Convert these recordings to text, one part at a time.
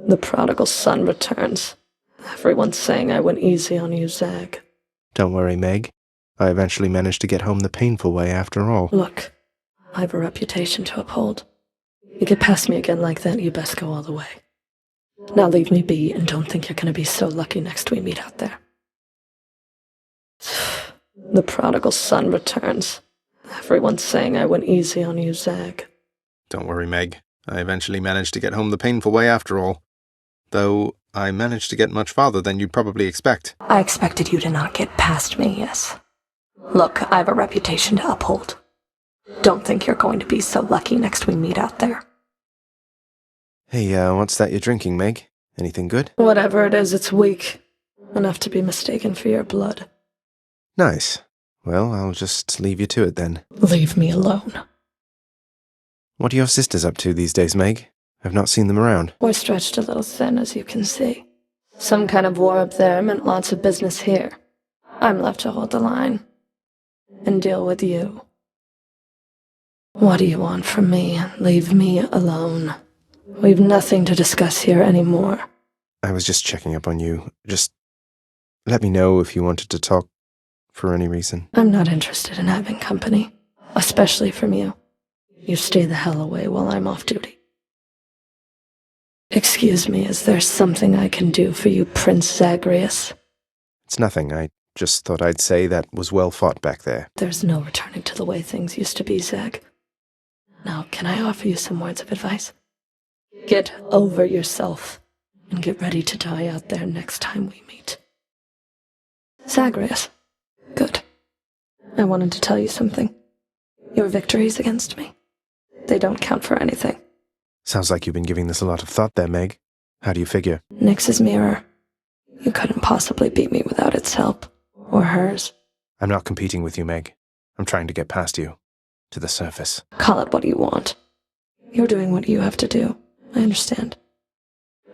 The prodigal son returns. Everyone's saying I went easy on you, Zag. Don't worry, Meg. I eventually managed to get home the painful way after all. Look, I have a reputation to uphold. You get past me again like that, you best go all the way. Now leave me be and don't think you're going to be so lucky next we meet out there. The prodigal son returns. Everyone's saying I went easy on you, Zag. Don't worry, Meg. I eventually managed to get home the painful way after all. Though I managed to get much farther than you'd probably expect. I expected you to not get past me, yes. Look, I have a reputation to uphold. Don't think you're going to be so lucky next we meet out there. Hey, what's that you're drinking, Meg? Anything good? Whatever it is, it's weak. Enough to be mistaken for your blood. Nice. Well, I'll just leave you to it then. Leave me alone. What are your sisters up to these days, Meg? I've not seen them around. We're stretched a little thin, as you can see. Some kind of war up there meant lots of business here. I'm left to hold the line. And deal with you. What do you want from me? Leave me alone. We've nothing to discuss here anymore. I was just checking up on you. Just let me know if you wanted to talk for any reason. I'm not interested in having company, especially from you. You stay the hell away while I'm off duty. Excuse me, is there something I can do for you, Prince Zagreus? It's nothing. I just thought I'd say that was well fought back there. There's no returning to the way things used to be, Zag. Now, can I offer you some words of advice? Get over yourself and get ready to die out there next time we meet. Zagreus. Good. I wanted to tell you something. Your victories against me, they don't count for anything. Sounds like you've been giving this a lot of thought there, Meg. How do you figure? Nyx's mirror. You couldn't possibly beat me without its help. Or hers. I'm not competing with you, Meg. I'm trying to get past you. To the surface. Call it what you want. You're doing what you have to do. I understand.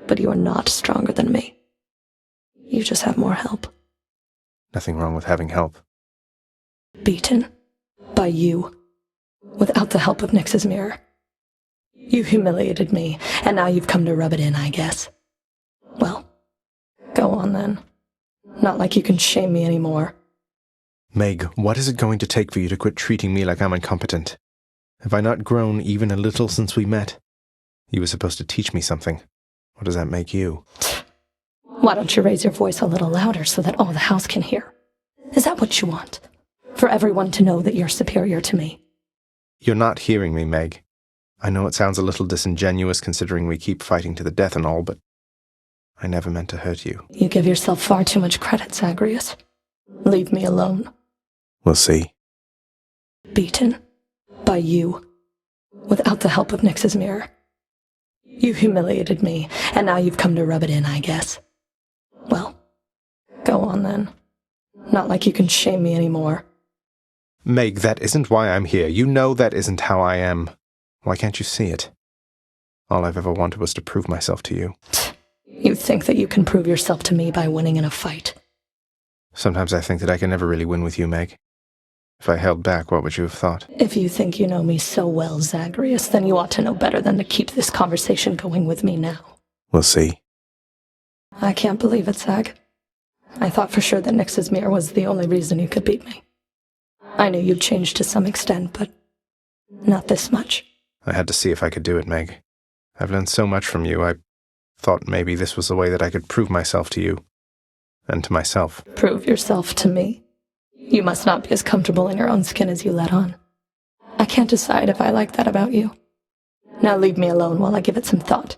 But you are not stronger than me. You just have more help. Nothing wrong with having help. Beaten. By you. Without the help of Nyx's mirror. You humiliated me, and now you've come to rub it in, I guess. Well, go on then. Not like you can shame me anymore. Meg, what is it going to take for you to quit treating me like I'm incompetent? Have I not grown even a little since we met? You were supposed to teach me something. What does that make you? Why don't you raise your voice a little louder so that all the house can hear? Is that what you want? For everyone to know that you're superior to me? You're not hearing me, Meg. I know it sounds a little disingenuous considering we keep fighting to the death and all, but I never meant to hurt you. You give yourself far too much credit, Zagreus. Leave me alone. We'll see. Beaten. By you. Without the help of Nyx's mirror. You humiliated me, and now you've come to rub it in, I guess. Well, go on then. Not like you can shame me anymore. Meg, that isn't why I'm here. You know that isn't how I am. Why can't you see it? All I've ever wanted was to prove myself to you. You think that you can prove yourself to me by winning in a fight? Sometimes I think that I can never really win with you, Meg. If I held back, what would you have thought? If you think you know me so well, Zagreus, then you ought to know better than to keep this conversation going with me now. We'll see. I can't believe it, Zag. I thought for sure that Nyx's mirror was the only reason you could beat me. I knew you'd changed to some extent, but not this much. I had to see if I could do it, Meg. I've learned so much from you, I thought maybe this was the way that I could prove myself to you. And to myself. Prove yourself to me? You must not be as comfortable in your own skin as you let on. I can't decide if I like that about you. Now leave me alone while I give it some thought.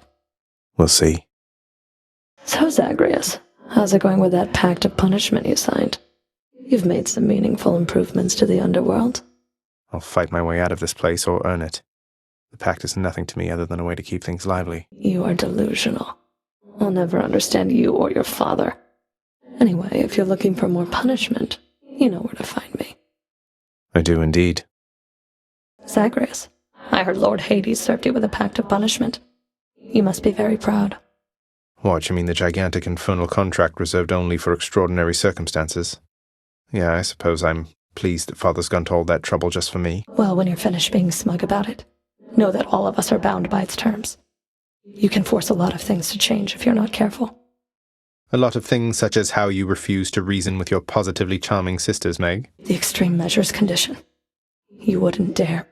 We'll see. So, Zagreus, how's it going with that pact of punishment you signed? You've made some meaningful improvements to the underworld. I'll fight my way out of this place or earn it. The pact is nothing to me other than a way to keep things lively. You are delusional. I'll never understand you or your father. Anyway, if you're looking for more punishment, you know where to find me. I do indeed. Zagreus, I heard Lord Hades served you with a pact of punishment. You must be very proud. What, you mean the gigantic infernal contract reserved only for extraordinary circumstances? Yeah, I suppose I'm pleased that Father's gone to all that trouble just for me. Well, when you're finished being smug about it, know that all of us are bound by its terms. You can force a lot of things to change if you're not careful. A lot of things such as how you refuse to reason with your positively charming sisters, Meg. The extreme measures condition. You wouldn't dare.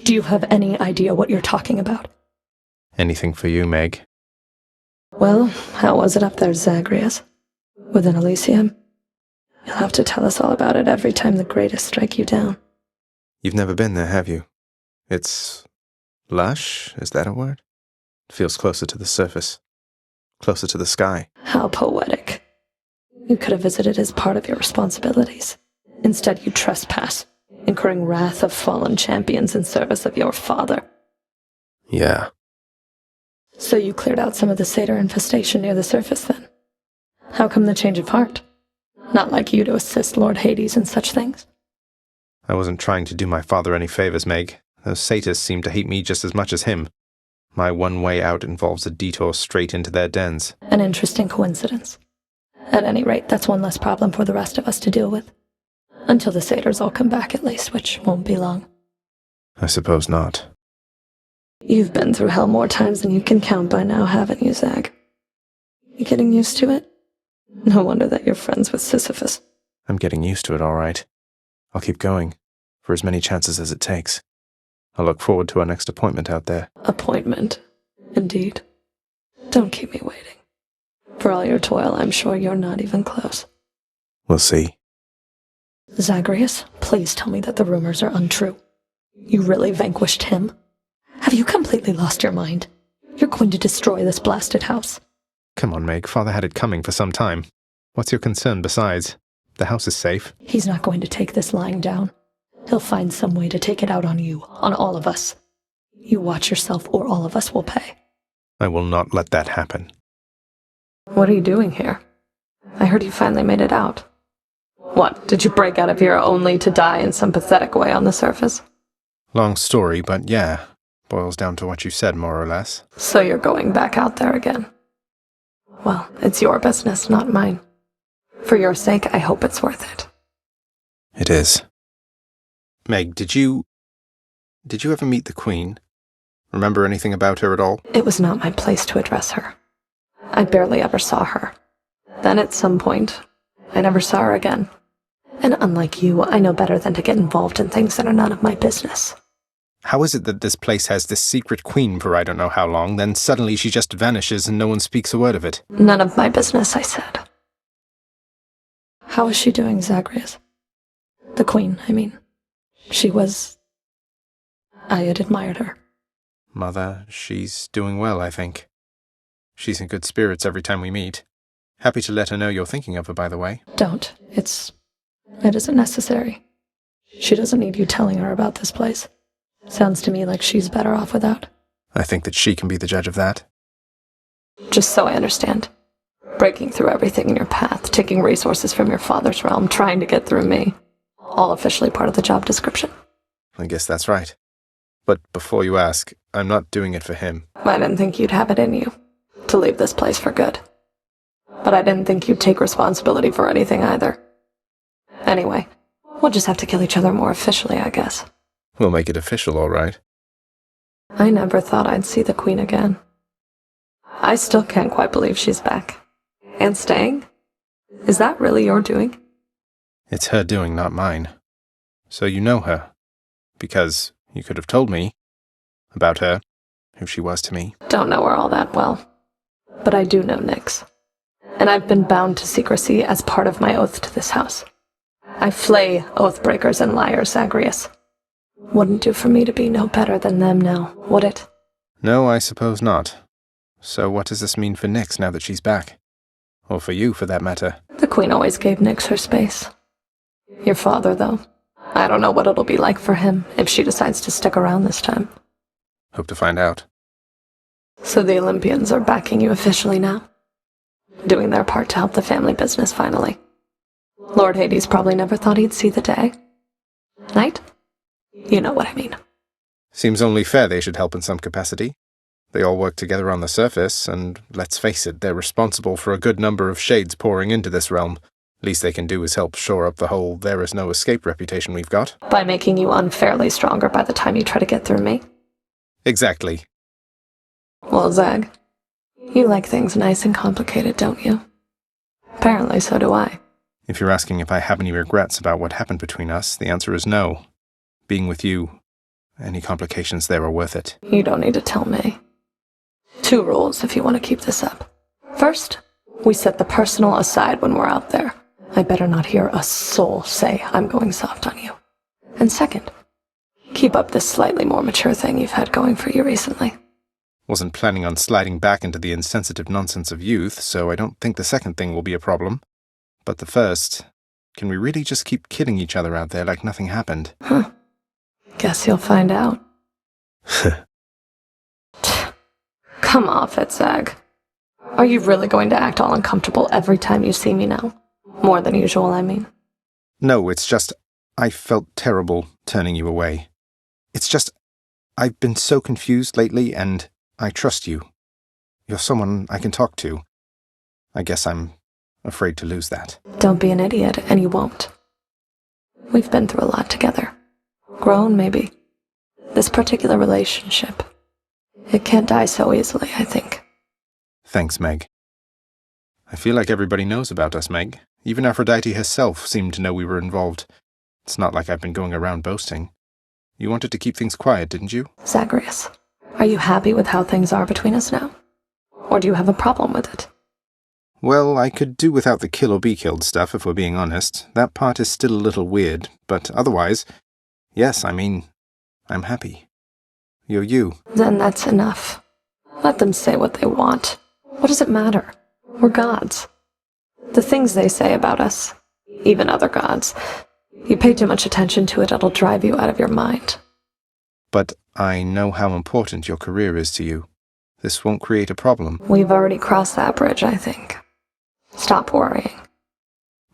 Do you have any idea what you're talking about? Anything for you, Meg. Well, how was it up there, Zagreus? Within Elysium? You'll have to tell us all about it every time the greatest strike you down. You've never been there, have you? It's lush, is that a word? It feels closer to the surface. Closer to the sky. How poetic. You could have visited as part of your responsibilities. Instead, you trespass, incurring wrath of fallen champions in service of your father. Yeah. So you cleared out some of the satyr infestation near the surface, then? How come the change of heart? Not like you to assist Lord Hades in such things. I wasn't trying to do my father any favors, Meg. Those satyrs seem to hate me just as much as him. My one way out involves a detour straight into their dens. An interesting coincidence. At any rate, that's one less problem for the rest of us to deal with. Until the satyrs all come back, at least, which won't be long. I suppose not. You've been through hell more times than you can count by now, haven't you, Zag? You getting used to it? No wonder that you're friends with Sisyphus. I'm getting used to it, all right. I'll keep going, for as many chances as it takes. I'll look forward to our next appointment out there. Appointment, indeed. Don't keep me waiting. For all your toil, I'm sure you're not even close. We'll see. Zagreus, please tell me that the rumors are untrue. You really vanquished him? Have you completely lost your mind? You're going to destroy this blasted house. Come on, Meg. Father had it coming for some time. What's your concern besides? The house is safe. He's not going to take this lying down. He'll find some way to take it out on you, on all of us. You watch yourself or all of us will pay. I will not let that happen. What are you doing here? I heard you finally made it out. What, did you break out of here only to die in some pathetic way on the surface? Long story, but yeah. Boils down to what you said, more or less. So you're going back out there again. Well, it's your business, not mine. For your sake, I hope it's worth it. It is. Meg, did you ever meet the Queen? Remember anything about her at all? It was not my place to address her. I barely ever saw her. Then at some point, I never saw her again. And unlike you, I know better than to get involved in things that are none of my business. How is it that this place has this secret queen for I don't know how long, then suddenly she just vanishes and no one speaks a word of it? None of my business, I said. How is she doing, Zagreus? The Queen, I mean. I had admired her. Mother, she's doing well, I think. She's in good spirits every time we meet. Happy to let her know you're thinking of her, by the way. Don't. It isn't necessary. She doesn't need you telling her about this place. Sounds to me like she's better off without. I think that she can be the judge of that. Just so I understand. Breaking through everything in your path, taking resources from your father's realm, trying to get through me. All officially part of the job description. I guess that's right. But before you ask, I'm not doing it for him. I didn't think you'd have it in you. To leave this place for good. But I didn't think you'd take responsibility for anything either. Anyway, we'll just have to kill each other more officially, I guess. We'll make it official, all right. I never thought I'd see the Queen again. I still can't quite believe she's back. And staying? Is that really your doing? It's her doing, not mine. So you know her. Because you could have told me about her, who she was to me. Don't know her all that well. But I do know Nyx. And I've been bound to secrecy as part of my oath to this house. I flay oath-breakers and liars, Zagreus. Wouldn't do for me to be no better than them now, would it? No, I suppose not. So what does this mean for Nyx now that she's back? Or for you, for that matter? The Queen always gave Nyx her space. Your father, though. I don't know what it'll be like for him if she decides to stick around this time. Hope to find out. So the Olympians are backing you officially now? Doing their part to help the family business finally. Lord Hades probably never thought he'd see the day. Right? You know what I mean. Seems only fair they should help in some capacity. They all work together on the surface, and let's face it, they're responsible for a good number of shades pouring into this realm. Least they can do is help shore up the whole there-is-no-escape reputation we've got. By making you unfairly stronger by the time you try to get through me? Exactly. Well, Zag, you like things nice and complicated, don't you? Apparently so do I. If you're asking if I have any regrets about what happened between us, the answer is no. Being with you, any complications there are worth it. You don't need to tell me. 2 rules if you want to keep this up. First, we set the personal aside when we're out there. I better not hear a soul say I'm going soft on you. And second, keep up this slightly more mature thing you've had going for you recently. Wasn't planning on sliding back into the insensitive nonsense of youth, so I don't think the second thing will be a problem. But the first, can we really just keep kidding each other out there like nothing happened? Huh. Guess you'll find out. Come off it, Zag. Are you really going to act all uncomfortable every time you see me now? More than usual, I mean. No, it's just, I felt terrible turning you away. It's just, I've been so confused lately, and I trust you. You're someone I can talk to. I guess I'm afraid to lose that. Don't be an idiot, and you won't. We've been through a lot together. Grown, maybe. This particular relationship, it can't die so easily, I think. Thanks, Meg. I feel like everybody knows about us, Meg. Even Aphrodite herself seemed to know we were involved. It's not like I've been going around boasting. You wanted to keep things quiet, didn't you? Zagreus, are you happy with how things are between us now? Or do you have a problem with it? Well, I could do without the kill or be killed stuff, if we're being honest. That part is still a little weird, but otherwise, yes, I'm happy. You're you. Then that's enough. Let them say what they want. What does it matter? We're gods. The things they say about us, even other gods, you pay too much attention to it, it'll drive you out of your mind. But I know how important your career is to you. This won't create a problem. We've already crossed that bridge, I think. Stop worrying.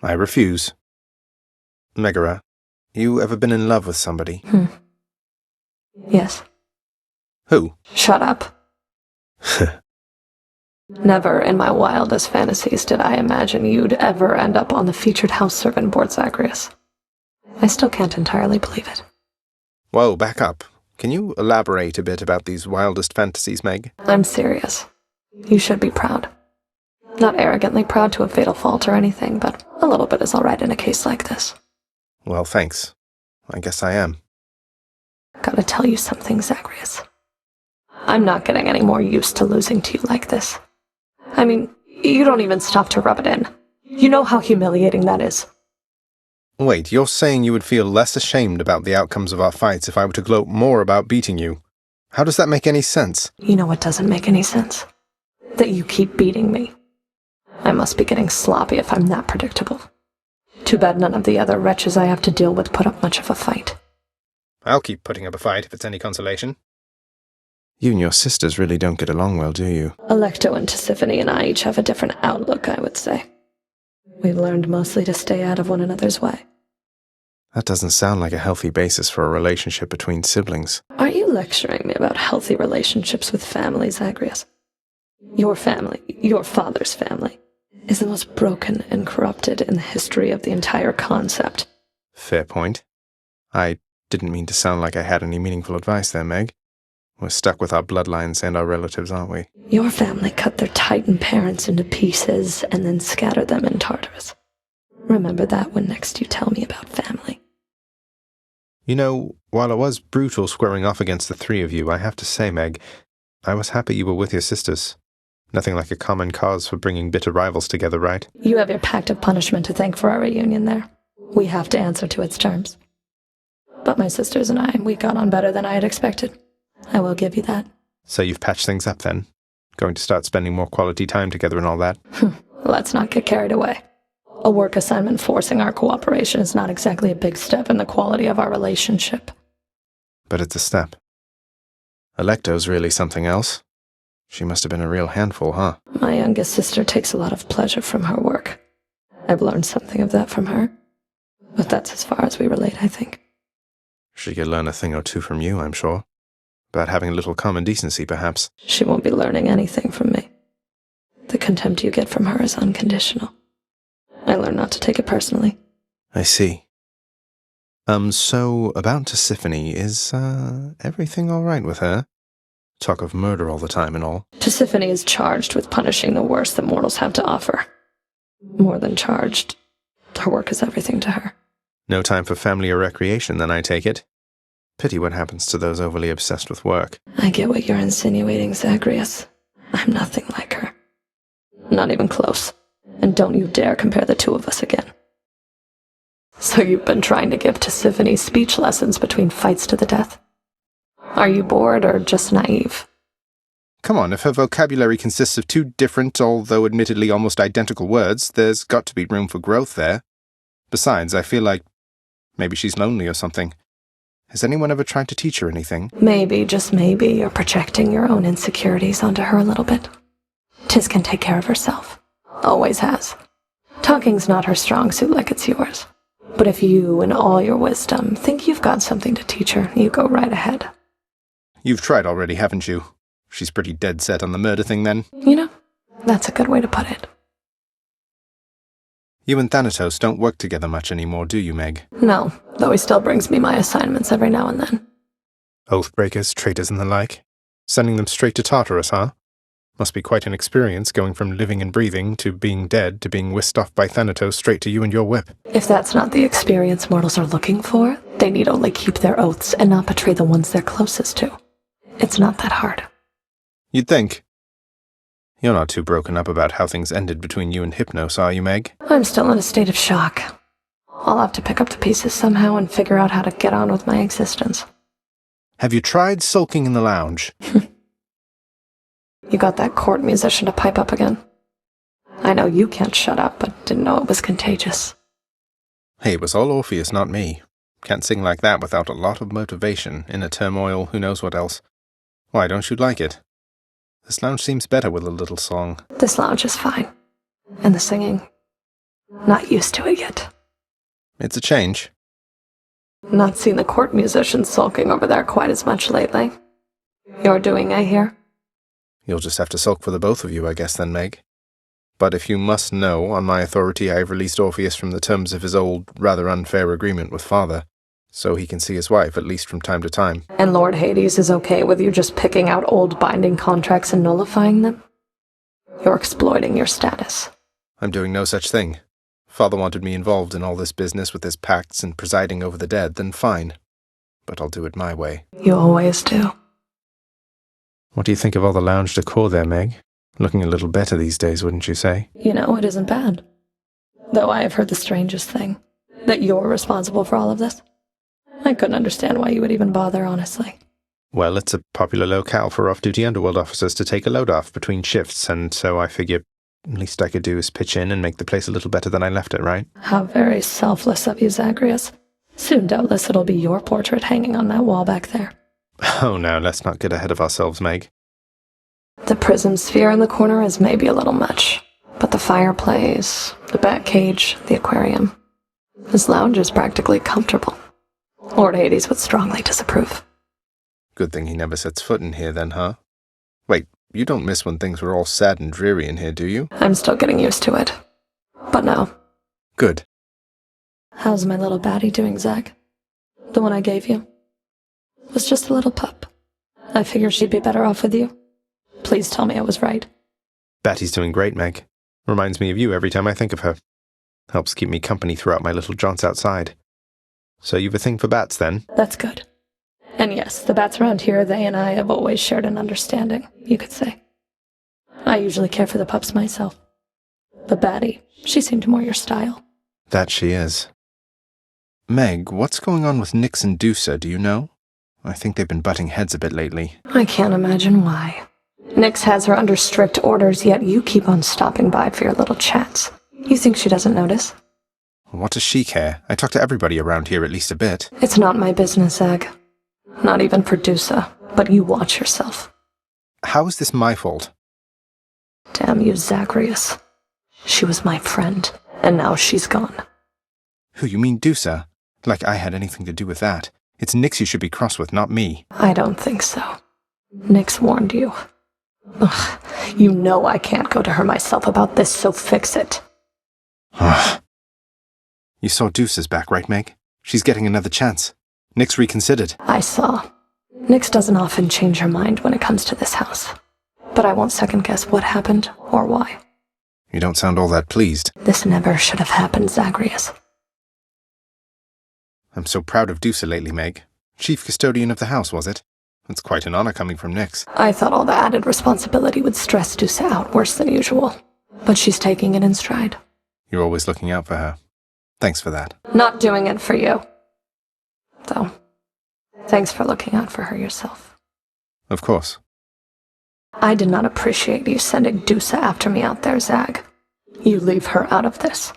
I refuse. Megaera, you ever been in love with somebody? Yes. Who? Shut up. Never in my wildest fantasies did I imagine you'd ever end up on the featured house servant board, Zagreus. I still can't entirely believe it. Whoa, back up. Can you elaborate a bit about these wildest fantasies, Meg? I'm serious. You should be proud. Not arrogantly proud to a fatal fault or anything, but a little bit is all right in a case like this. Well, thanks. I guess I am. Gotta tell you something, Zagreus. I'm not getting any more used to losing to you like this. I mean, you don't even stop to rub it in. You know how humiliating that is. Wait, you're saying you would feel less ashamed about the outcomes of our fights if I were to gloat more about beating you? How does that make any sense? You know what doesn't make any sense? That you keep beating me. I must be getting sloppy if I'm that predictable. Too bad none of the other wretches I have to deal with put up much of a fight. I'll keep putting up a fight if it's any consolation. You and your sisters really don't get along well, do you? Alecto and Tisiphone and I each have a different outlook, I would say. We've learned mostly to stay out of one another's way. That doesn't sound like a healthy basis for a relationship between siblings. Aren't you lecturing me about healthy relationships with families, Zagreus? Your family, your father's family, is the most broken and corrupted in the history of the entire concept. Fair point. I didn't mean to sound like I had any meaningful advice there, Meg. We're stuck with our bloodlines and our relatives, aren't we? Your family cut their Titan parents into pieces and then scattered them in Tartarus. Remember that when next you tell me about family. You know, while it was brutal squaring off against the 3 of you, I have to say, Meg, I was happy you were with your sisters. Nothing like a common cause for bringing bitter rivals together, right? You have your pact of punishment to thank for our reunion there. We have to answer to its terms. But my sisters and I, we got on better than I had expected. I will give you that. So you've patched things up then? Going to start spending more quality time together and all that? Let's not get carried away. A work assignment forcing our cooperation is not exactly a big step in the quality of our relationship. But it's a step. Alecto's really something else. She must have been a real handful, huh? My youngest sister takes a lot of pleasure from her work. I've learned something of that from her. But that's as far as we relate, I think. She could learn a thing or two from you, I'm sure. About having a little common decency, perhaps. She won't be learning anything from me. The contempt you get from her is unconditional. I learned not to take it personally. I see. So, about Tisiphone, is, everything all right with her? Talk of murder all the time and all. Tisiphone is charged with punishing the worst that mortals have to offer. More than charged. Her work is everything to her. No time for family or recreation, then, I take it. Pity what happens to those overly obsessed with work. I get what you're insinuating, Zagreus. I'm nothing like her. Not even close. And don't you dare compare the two of us again. So you've been trying to give Tisiphone speech lessons between fights to the death? Are you bored or just naive? Come on, if her vocabulary consists of two different, although admittedly almost identical words, there's got to be room for growth there. Besides, I feel like maybe she's lonely or something. Has anyone ever tried to teach her anything? Maybe, just maybe, you're projecting your own insecurities onto her a little bit. Tis can take care of herself. Always has. Talking's not her strong suit like it's yours. But if you, in all your wisdom, think you've got something to teach her, you go right ahead. You've tried already, haven't you? She's pretty dead set on the murder thing, then. You know, that's a good way to put it. You and Thanatos don't work together much anymore, do you, Meg? No, though he still brings me my assignments every now and then. Oathbreakers, traitors, and the like? Sending them straight to Tartarus, huh? Must be quite an experience going from living and breathing to being dead to being whisked off by Thanatos straight to you and your whip. If that's not the experience mortals are looking for, they need only keep their oaths and not betray the ones they're closest to. It's not that hard. You'd think. You're not too broken up about how things ended between you and Hypnos, are you, Meg? I'm still in a state of shock. I'll have to pick up the pieces somehow and figure out how to get on with my existence. Have you tried sulking in the lounge? You got that court musician to pipe up again. I know you can't shut up, but didn't know it was contagious. Hey, it was all Orpheus, not me. Can't sing like that without a lot of motivation, inner turmoil, who knows what else. Why, don't you like it? This lounge seems better with a little song. This lounge is fine. And the singing, not used to it yet. It's a change. Not seen the court musicians sulking over there quite as much lately. You're doing, I hear? You'll just have to sulk for the both of you, I guess, then, Meg. But if you must know, on my authority I have released Orpheus from the terms of his old, rather unfair agreement with Father, so he can see his wife, at least from time to time. And Lord Hades is okay with you just picking out old binding contracts and nullifying them? You're exploiting your status. I'm doing no such thing. Father wanted me involved in all this business with his pacts and presiding over the dead, then fine. But I'll do it my way. You always do. What do you think of all the lounge decor there, Meg? Looking a little better these days, wouldn't you say? You know, it isn't bad. Though I have heard the strangest thing. That you're responsible for all of this. I couldn't understand why you would even bother, honestly. Well, it's a popular locale for off-duty underworld officers to take a load off between shifts, and so I figure least I could do is pitch in and make the place a little better than I left it, right? How very selfless of you, Zagreus. Soon, doubtless, it'll be your portrait hanging on that wall back there. Oh, now, let's not get ahead of ourselves, Meg. The prism sphere in the corner is maybe a little much, but the fireplace, the bat cage, the aquarium. This lounge is practically comfortable. Lord Hades would strongly disapprove. Good thing he never sets foot in here then, huh? Wait, you don't miss when things were all sad and dreary in here, do you? I'm still getting used to it. But no. Good. How's my little baddie doing, Zach? The one I gave you? Was just a little pup. I figured she'd be better off with you. Please tell me I was right. Batty's doing great, Meg. Reminds me of you every time I think of her. Helps keep me company throughout my little jaunts outside. So you've a thing for bats, then? That's good. And yes, the bats around here, they and I have always shared an understanding, you could say. I usually care for the pups myself. But Batty, she seemed more your style. That she is. Meg, what's going on with Nyx and Dusa, do you know? I think they've been butting heads a bit lately. I can't imagine why. Nyx has her under strict orders, yet you keep on stopping by for your little chats. You think she doesn't notice? What does she care? I talk to everybody around here at least a bit. It's not my business, Zag. Not even for Dusa, but you watch yourself. How is this my fault? Damn you, Zagreus. She was my friend, and now she's gone. Who, you mean Dusa? Like I had anything to do with that. It's Nyx you should be cross with, not me. I don't think so. Nyx warned you. Ugh, you know I can't go to her myself about this, so fix it. You saw Dusa's back, right, Meg? She's getting another chance. Nyx reconsidered. I saw. Nyx doesn't often change her mind when it comes to this house. But I won't second-guess what happened or why. You don't sound all that pleased. This never should have happened, Zagreus. I'm so proud of Dusa lately, Meg. Chief custodian of the house, was it? It's quite an honor coming from Nyx. I thought all the added responsibility would stress Dusa out worse than usual. But she's taking it in stride. You're always looking out for her. Thanks for that. Not doing it for you. Though, thanks for looking out for her yourself. Of course. I did not appreciate you sending Dusa after me out there, Zag. You leave her out of this.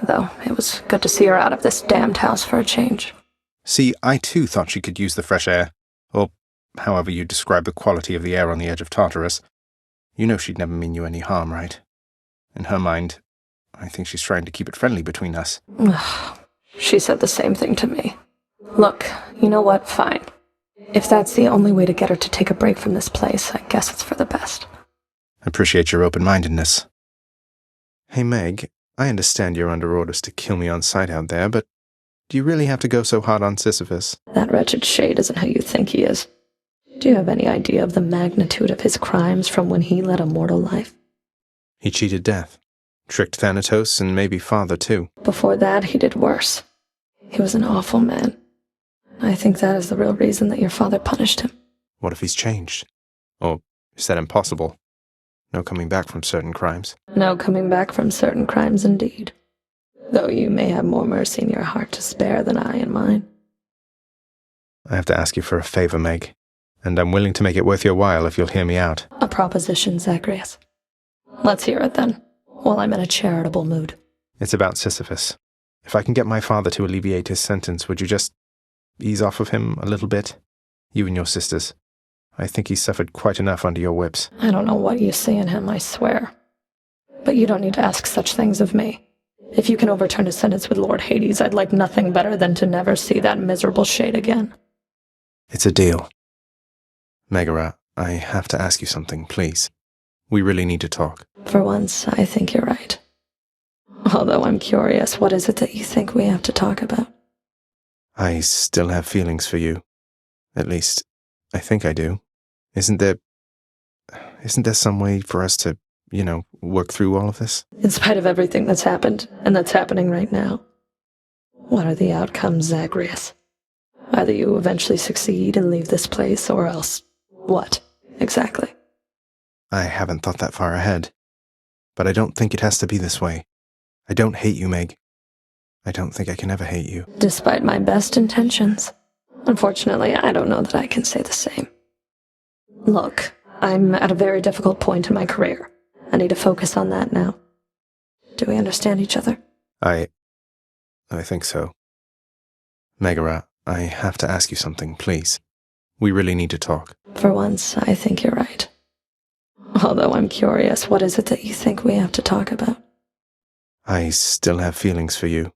Though, it was good to see her out of this damned house for a change. See, I too thought she could use the fresh air, or however you describe the quality of the air on the edge of Tartarus. You know she'd never mean you any harm, right? In her mind, I think she's trying to keep it friendly between us. She said the same thing to me. Look, you know what? Fine. If that's the only way to get her to take a break from this place, I guess it's for the best. I appreciate your open-mindedness. Hey, Meg, I understand you're under orders to kill me on sight out there, but do you really have to go so hard on Sisyphus? That wretched shade isn't who you think he is. Do you have any idea of the magnitude of his crimes from when he led a mortal life? He cheated death, tricked Thanatos, and maybe father too. Before that, he did worse. He was an awful man. I think that is the real reason that your father punished him. What if he's changed? Or is that impossible? No coming back from certain crimes? No coming back from certain crimes indeed. Though you may have more mercy in your heart to spare than I in mine. I have to ask you for a favor, Meg, and I'm willing to make it worth your while if you'll hear me out. A proposition, Zagreus. Let's hear it then, while I'm in a charitable mood. It's about Sisyphus. If I can get my father to alleviate his sentence, would you just ease off of him a little bit? You and your sisters. I think he's suffered quite enough under your whips. I don't know what you see in him, I swear. But you don't need to ask such things of me. If you can overturn his sentence with Lord Hades, I'd like nothing better than to never see that miserable shade again. It's a deal. Megaera, I have to ask you something, please. We really need to talk. For once, I think you're right. Although I'm curious, what is it that you think we have to talk about? I still have feelings for you. At least, I think I do. Isn't there some way for us to, work through all of this? In spite of everything that's happened, and that's happening right now. What are the outcomes, Zagreus? Either you eventually succeed and leave this place, or else what, exactly? I haven't thought that far ahead. But I don't think it has to be this way. I don't hate you, Meg. I don't think I can ever hate you. Despite my best intentions. Unfortunately, I don't know that I can say the same. Look, I'm at a very difficult point in my career. I need to focus on that now. Do we understand each other? I think so. Megaera, I have to ask you something, please. We really need to talk. For once, I think you're right. Although I'm curious, what is it that you think we have to talk about? I still have feelings for you.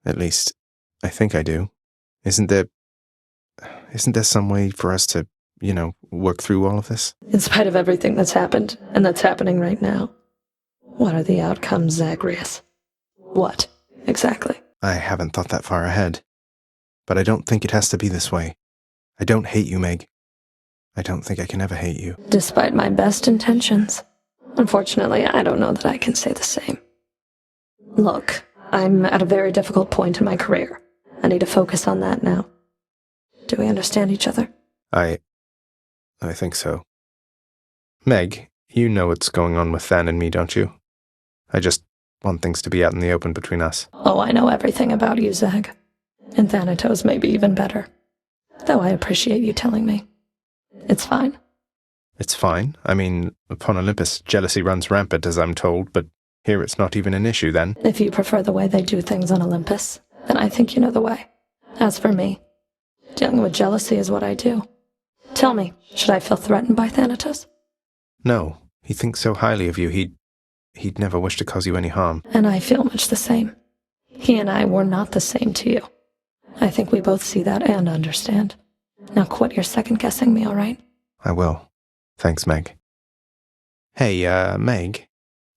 At least, I think I do. Isn't there some way for us to, work through all of this? In spite of everything that's happened, and that's happening right now. What are the outcomes, Zagreus? What, exactly? I haven't thought that far ahead. But I don't think it has to be this way. I don't hate you, Meg. I don't think I can ever hate you. Despite my best intentions. Unfortunately, I don't know that I can say the same. Look, I'm at a very difficult point in my career. I need to focus on that now. Do we understand each other? I think so. Meg, you know what's going on with Than and me, don't you? I just want things to be out in the open between us. Oh, I know everything about you, Zag. And Thanatos may be even better. Though I appreciate you telling me. It's fine. It's fine. I mean, upon Olympus, jealousy runs rampant, as I'm told, but here it's not even an issue, then. If you prefer the way they do things on Olympus, then I think you know the way. As for me, dealing with jealousy is what I do. Tell me, should I feel threatened by Thanatos? No. He thinks so highly of you, he'd never wish to cause you any harm. And I feel much the same. He and I were not the same to you. I think we both see that and understand. Now quit your second-guessing me, all right? I will. Thanks, Meg. Hey, Meg.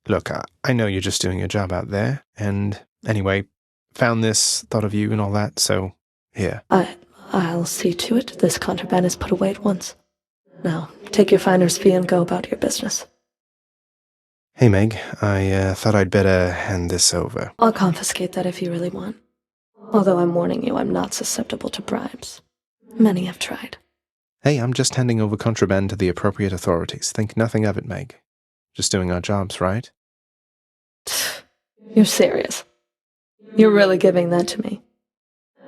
Look, I know you're just doing your job out there, and anyway, found this, thought of you and all that, so here. I'll see to it this contraband is put away at once. Now, take your finder's fee and go about your business. Hey, Meg, I thought I'd better hand this over. I'll confiscate that if you really want. Although I'm warning you, I'm not susceptible to bribes. Many have tried. Hey, I'm just handing over contraband to the appropriate authorities. Think nothing of it, Meg. Just doing our jobs, right? You're serious. You're really giving that to me.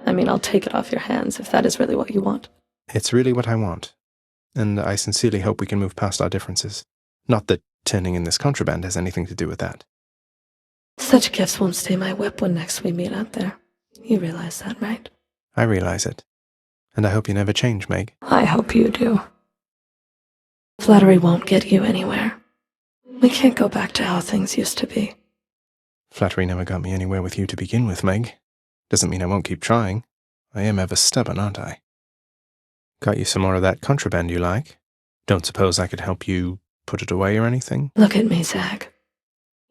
I mean, I'll take it off your hands if that is really what you want. It's really what I want. And I sincerely hope we can move past our differences. Not that turning in this contraband has anything to do with that. Such gifts won't stay my whip when next we meet out there. You realize that, right? I realize it. And I hope you never change, Meg. I hope you do. Flattery won't get you anywhere. We can't go back to how things used to be. Flattery never got me anywhere with you to begin with, Meg. Doesn't mean I won't keep trying. I am ever stubborn, aren't I? Got you some more of that contraband you like? Don't suppose I could help you put it away or anything? Look at me, Zach.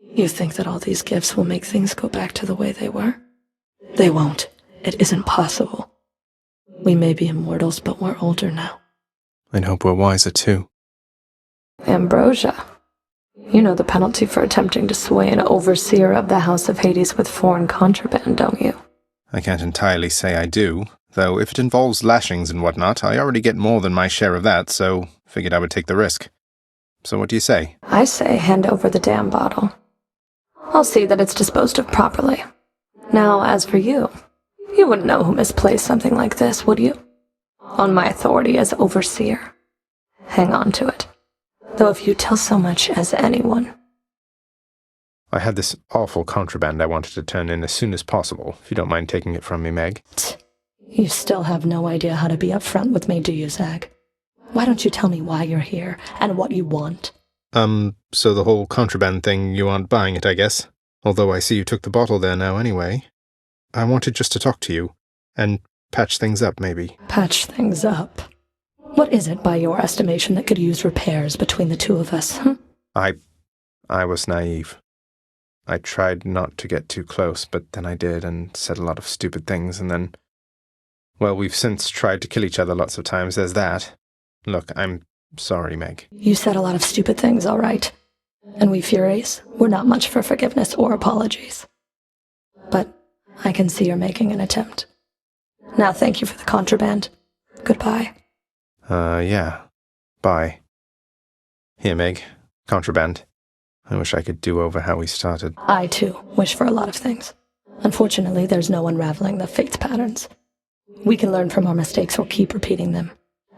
You think that all these gifts will make things go back to the way they were? They won't. It isn't possible. We may be immortals, but we're older now. I'd hope we're wiser, too. Ambrosia. You know the penalty for attempting to sway an overseer of the House of Hades with foreign contraband, don't you? I can't entirely say I do, though if it involves lashings and whatnot, I already get more than my share of that, so figured I would take the risk. So what do you say? I say hand over the damn bottle. I'll see that it's disposed of properly. Now, as for you, you wouldn't know who misplaced something like this, would you? On my authority as overseer. Hang on to it. Though if you tell so much as anyone. I had this awful contraband I wanted to turn in as soon as possible, if you don't mind taking it from me, Meg. You still have no idea how to be upfront with me, do you, Zag? Why don't you tell me why you're here, and what you want? So the whole contraband thing, you aren't buying it, I guess. Although I see you took the bottle there now anyway. I wanted just to talk to you, and patch things up, maybe. Patch things up? What is it, by your estimation, that could use repairs between the two of us, I was naive. I tried not to get too close, but then I did, and said a lot of stupid things, and then... Well, we've since tried to kill each other lots of times, there's that. Look, I'm sorry, Meg. You said a lot of stupid things, all right. And we Furies, we're not much for forgiveness or apologies. But I can see you're making an attempt. Now thank you for the contraband. Goodbye. Yeah. Bye. Here, Meg. Contraband. I wish I could do over how we started. I, too, wish for a lot of things. Unfortunately, there's no unraveling the fate's patterns. We can learn from our mistakes or keep repeating them.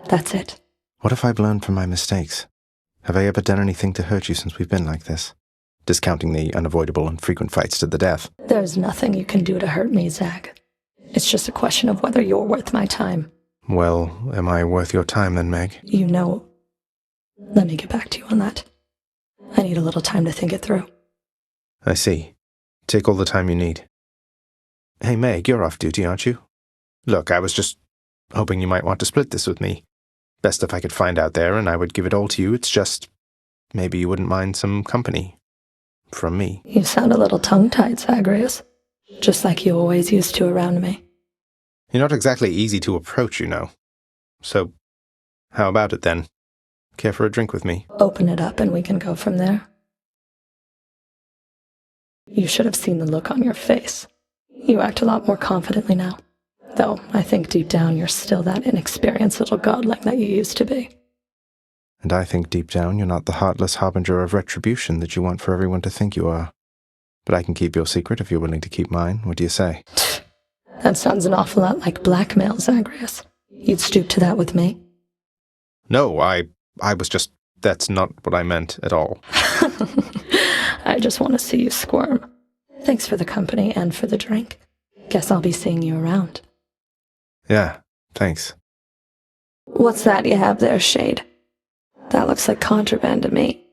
That's it. What if I've learned from my mistakes? Have I ever done anything to hurt you since we've been like this? Discounting the unavoidable and frequent fights to the death. There's nothing you can do to hurt me, Zach. It's just a question of whether you're worth my time. Well, am I worth your time then, Meg? You know. Let me get back to you on that. I need a little time to think it through. I see. Take all the time you need. Hey, Meg, you're off duty, aren't you? Look, I was just hoping you might want to split this with me. Best if I could find out there, and I would give it all to you. It's just... maybe you wouldn't mind some company. From me. You sound a little tongue-tied, Zagreus. Just like you always used to around me. You're not exactly easy to approach, you know. So, how about it then? Care for a drink with me? Open it up and we can go from there. You should have seen the look on your face. You act a lot more confidently now. Though, I think deep down you're still that inexperienced little godling that you used to be. And I think deep down you're not the heartless harbinger of retribution that you want for everyone to think you are. But I can keep your secret if you're willing to keep mine. What do you say? That sounds an awful lot like blackmail, Zagreus. You'd stoop to that with me? No, I was just... that's not what I meant at all. I just want to see you squirm. Thanks for the company and for the drink. Guess I'll be seeing you around. Yeah, thanks. What's that you have there, Shade? That looks like contraband to me.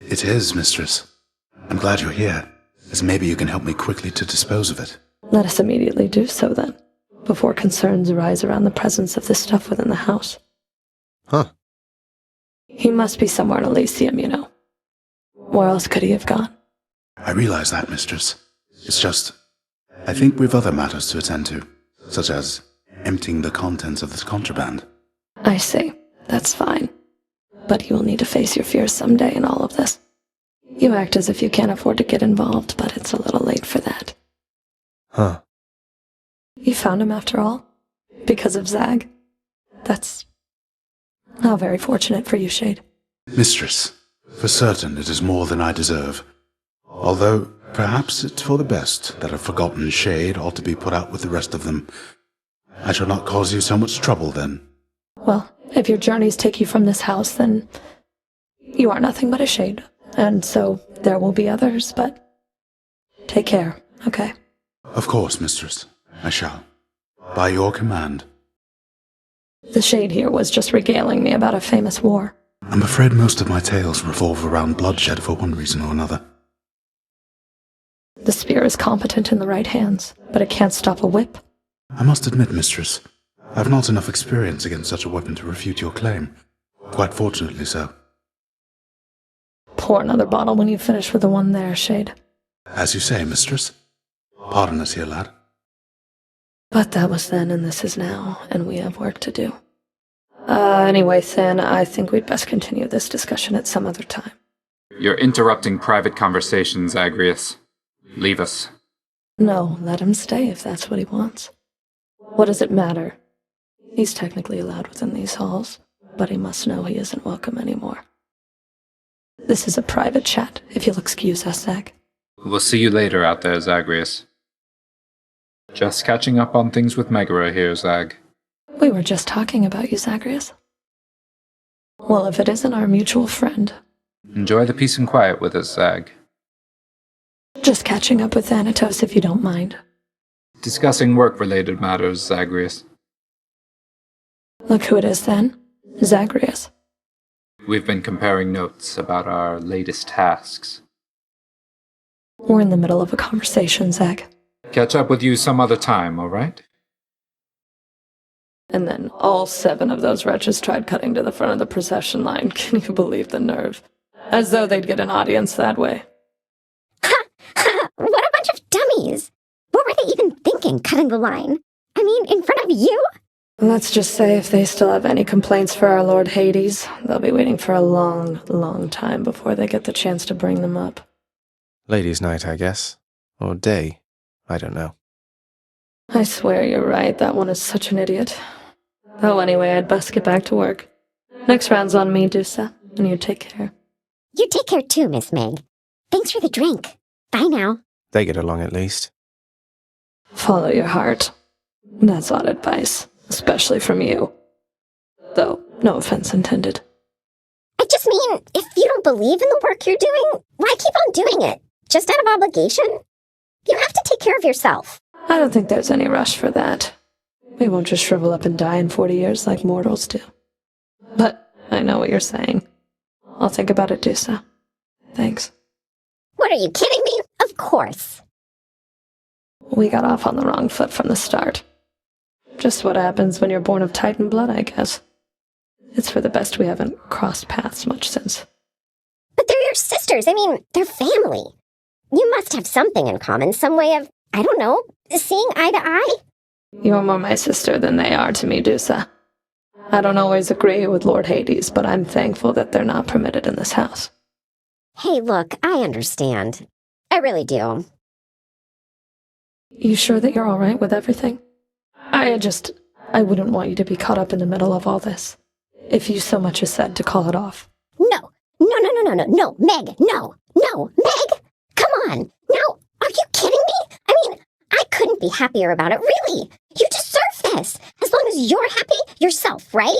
It is, mistress. I'm glad you're here, as maybe you can help me quickly to dispose of it. Let us immediately do so, then, before concerns arise around the presence of this stuff within the house. Huh. He must be somewhere in Elysium, you know. Where else could he have gone? I realize that, mistress. It's just, I think we've other matters to attend to, such as emptying the contents of this contraband. I see. That's fine. But you will need to face your fears someday in all of this. You act as if you can't afford to get involved, but it's a little late for that. Huh. You found him after all? Because of Zag? That's how very fortunate for you, Shade. Mistress, for certain it is more than I deserve. Although, perhaps it's for the best that a forgotten shade ought to be put out with the rest of them. I shall not cause you so much trouble, then. Well, if your journeys take you from this house, then you are nothing but a shade. And so there will be others, but take care, okay? Of course, mistress. I shall. By your command. The shade here was just regaling me about a famous war. I'm afraid most of my tales revolve around bloodshed for one reason or another. The spear is competent in the right hands, but it can't stop a whip. I must admit, mistress, I've not enough experience against such a weapon to refute your claim. Quite fortunately so. Pour another bottle when you finish with the one there, Shade. As you say, mistress. Pardon us here, lad. But that was then and this is now, and we have work to do. Anyway, Than, I think we'd best continue this discussion at some other time. You're interrupting private conversations, Agrius. Leave us. No, let him stay if that's what he wants. What does it matter? He's technically allowed within these halls, but he must know he isn't welcome anymore. This is a private chat, if you'll excuse us, Zag. We'll see you later out there, Zagreus. Just catching up on things with Megaera here, Zag. We were just talking about you, Zagreus. Well, if it isn't our mutual friend. Enjoy the peace and quiet with us, Zag. Just catching up with Thanatos, if you don't mind. Discussing work-related matters, Zagreus. Look who it is then. Zagreus. We've been comparing notes about our latest tasks. We're in the middle of a conversation, Zag. Catch up with you some other time, all right? And then all 7 of those wretches tried cutting to the front of the procession line. Can you believe the nerve? As though they'd get an audience that way. Ha! Ha! What a bunch of dummies! What were they even thinking, cutting the line? I mean, in front of you? Let's just say if they still have any complaints for our Lord Hades, they'll be waiting for a long, long time before they get the chance to bring them up. Ladies' night, I guess. Or day. I don't know. I swear you're right, that one is such an idiot. Oh, anyway, I'd best get back to work. Next round's on me, Dusa, and you take care. You take care too, Miss Meg. Thanks for the drink. Bye now. They get along at least. Follow your heart. That's odd advice, especially from you. Though, no offense intended. I just mean, if you don't believe in the work you're doing, why keep on doing it? Just out of obligation? You have to take care of yourself. I don't think there's any rush for that. We won't just shrivel up and die in 40 years like mortals do. But I know what you're saying. I'll think about it, Dusa. Thanks. What, are you kidding me? Of course. We got off on the wrong foot from the start. Just what happens when you're born of Titan blood, I guess. It's for the best we haven't crossed paths much since. But they're your sisters. I mean, they're family. You must have something in common, some way of, I don't know, seeing eye to eye? You're more my sister than they are to me, Dusa. I don't always agree with Lord Hades, but I'm thankful that they're not permitted in this house. Hey, look, I understand. I really do. You sure that you're all right with everything? I wouldn't want you to be caught up in the middle of all this. If you so much as said to call it off. No, Meg, no, Meg! Come on, now, are you kidding me? I mean, I couldn't be happier about it, really. You deserve this, as long as you're happy yourself, right?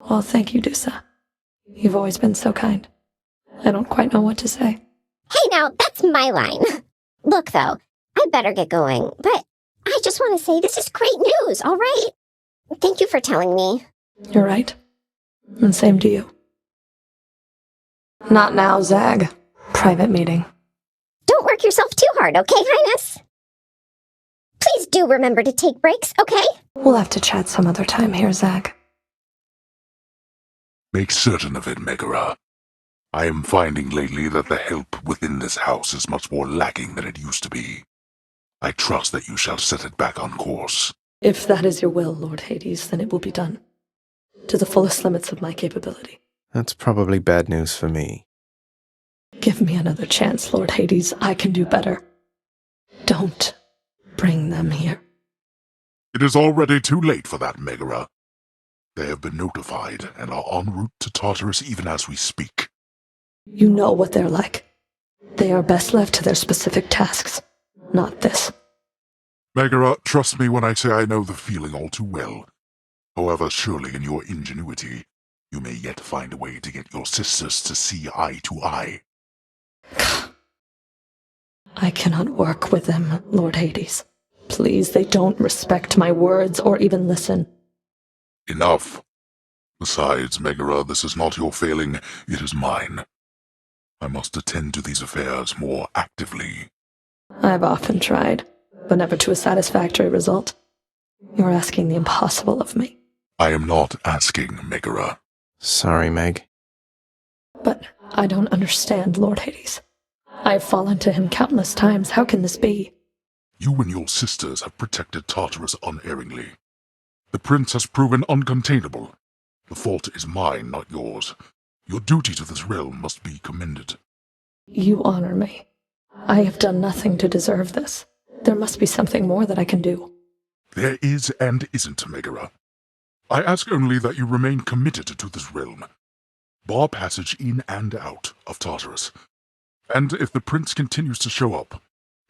Well, thank you, Dusa. You've always been so kind. I don't quite know what to say. Hey, now, that's my line. Look, though, I better get going, but I just want to say this is great news, all right? Thank you for telling me. You're right. And same to you. Not now, Zag. Private meeting. Don't work yourself too hard, okay, Highness? Please do remember to take breaks, okay? We'll have to chat some other time here, Zag. Make certain of it, Megaera. I am finding lately that the help within this house is much more lacking than it used to be. I trust that you shall set it back on course. If that is your will, Lord Hades, then it will be done. To the fullest limits of my capability. That's probably bad news for me. Give me another chance, Lord Hades. I can do better. Don't bring them here. It is already too late for that, Megaera. They have been notified and are en route to Tartarus even as we speak. You know what they're like. They are best left to their specific tasks, not this. Megaera, trust me when I say I know the feeling all too well. However, surely in your ingenuity, you may yet find a way to get your sisters to see eye to eye. I cannot work with them, Lord Hades. Please, they don't respect my words or even listen. Enough. Besides, Megaera, this is not your failing, it is mine. I must attend to these affairs more actively. I've often tried, but never to a satisfactory result. You're asking the impossible of me. I am not asking, Megaera. Sorry, Meg. But I don't understand, Lord Hades. I've fallen to him countless times. How can this be? You and your sisters have protected Tartarus unerringly. The prince has proven uncontainable. The fault is mine, not yours. Your duty to this realm must be commended. You honor me. I have done nothing to deserve this. There must be something more that I can do. There is and isn't, Megaera. I ask only that you remain committed to this realm. Bar passage in and out of Tartarus. And if the prince continues to show up,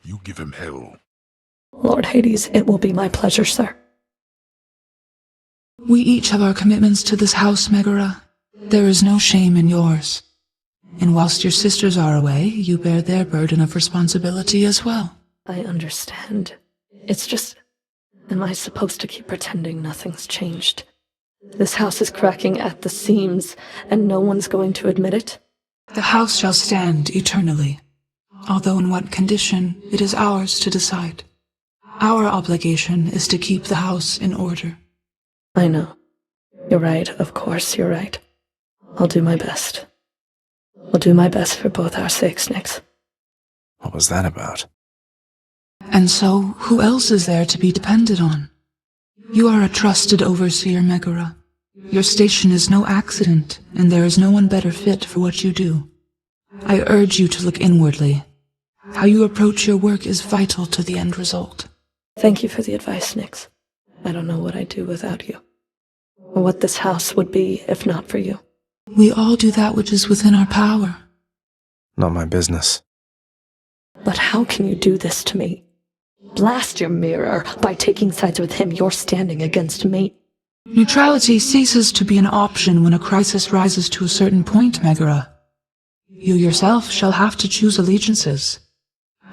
you give him hell. Lord Hades, it will be my pleasure, sir. We each have our commitments to this house, Megaera. There is no shame in yours. And whilst your sisters are away, you bear their burden of responsibility as well. I understand. It's just... Am I supposed to keep pretending nothing's changed? This house is cracking at the seams, and no one's going to admit it? The house shall stand eternally, although in what condition it is ours to decide. Our obligation is to keep the house in order. I know. You're right, of course you're right. I'll do my best. I'll do my best for both our sakes, Nyx. What was that about? And so, who else is there to be depended on? You are a trusted overseer, Megaera. Your station is no accident, and there is no one better fit for what you do. I urge you to look inwardly. How you approach your work is vital to the end result. Thank you for the advice, Nyx. I don't know what I'd do without you. Or what this house would be if not for you. We all do that which is within our power. Not my business. But how can you do this to me? Blast your mirror. By taking sides with him, you're standing against me. Neutrality ceases to be an option when a crisis rises to a certain point, Megaera. You yourself shall have to choose allegiances.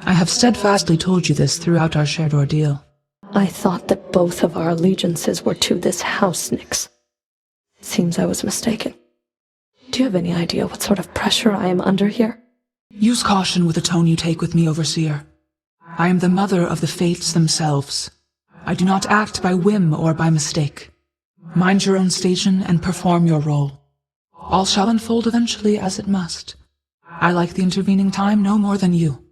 I have steadfastly told you this throughout our shared ordeal. I thought that both of our allegiances were to this house, Nyx. Seems I was mistaken. Do you have any idea what sort of pressure I am under here? Use caution with the tone you take with me, Overseer. I am the mother of the fates themselves. I do not act by whim or by mistake. Mind your own station and perform your role. All shall unfold eventually as it must. I like the intervening time no more than you.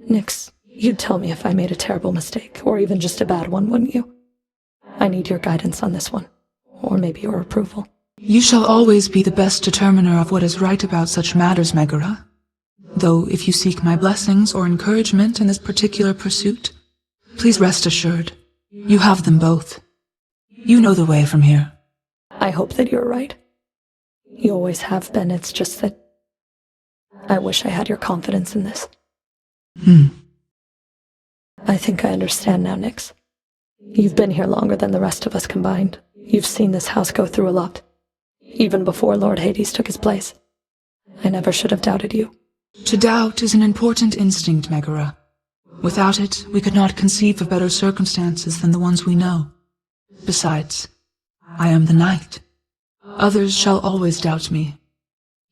Nyx, you'd tell me if I made a terrible mistake, or even just a bad one, wouldn't you? I need your guidance on this one, or maybe your approval. You shall always be the best determiner of what is right about such matters, Megaera. Though if you seek my blessings or encouragement in this particular pursuit, please rest assured, you have them both. You know the way from here. I hope that you're right. You always have been, it's just that I wish I had your confidence in this. I think I understand now, Nyx. You've been here longer than the rest of us combined. You've seen this house go through a lot. Even before Lord Hades took his place. I never should have doubted you. To doubt is an important instinct, Megaera. Without it, we could not conceive of better circumstances than the ones we know. Besides, I am the knight. Others shall always doubt me.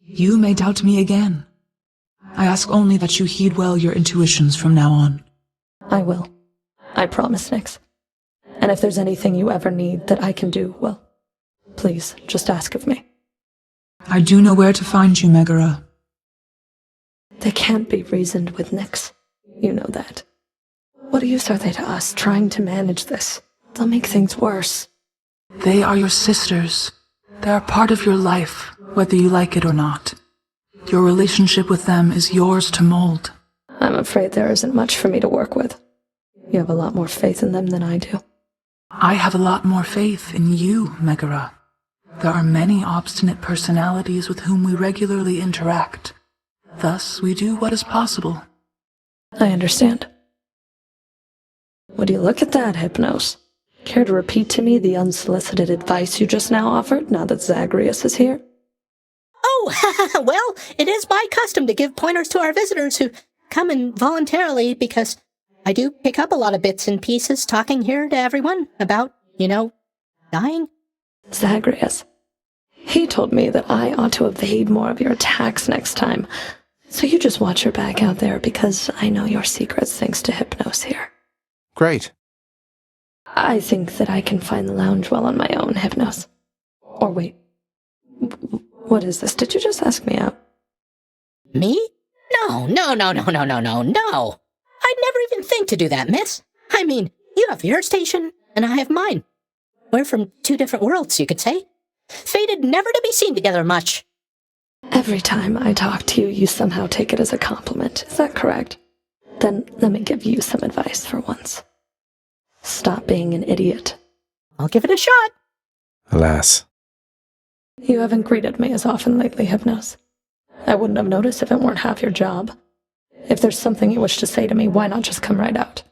You may doubt me again. I ask only that you heed well your intuitions from now on. I will. I promise, Nyx. And if there's anything you ever need that I can do, well, please, just ask of me. I do know where to find you, Megaera. They can't be reasoned with, Nyx. You know that. What use are they to us trying to manage this? They'll make things worse. They are your sisters. They are part of your life, whether you like it or not. Your relationship with them is yours to mold. I'm afraid there isn't much for me to work with. You have a lot more faith in them than I do. I have a lot more faith in you, Megaera. There are many obstinate personalities with whom we regularly interact. Thus, we do what is possible. I understand. Would you look at that, Hypnos? Care to repeat to me the unsolicited advice you just now offered, now that Zagreus is here? Oh, well, it is my custom to give pointers to our visitors who come in voluntarily, because I do pick up a lot of bits and pieces talking here to everyone about, dying. Zagreus. He told me that I ought to evade more of your attacks next time. So you just watch your back out there, because I know your secrets thanks to Hypnos here. Great. I think that I can find the lounge well on my own, Hypnos. Or wait. What is this? Did you just ask me out? Me? No. I'd never even think to do that, miss. I mean, you have your station, and I have mine. We're from two different worlds, you could say. Fated never to be seen together much. Every time I talk to you, you somehow take it as a compliment. Is that correct? Then let me give you some advice for once. Stop being an idiot. I'll give it a shot. Alas. You haven't greeted me as often lately, Hypnos. I wouldn't have noticed if it weren't half your job. If there's something you wish to say to me, why not just come right out?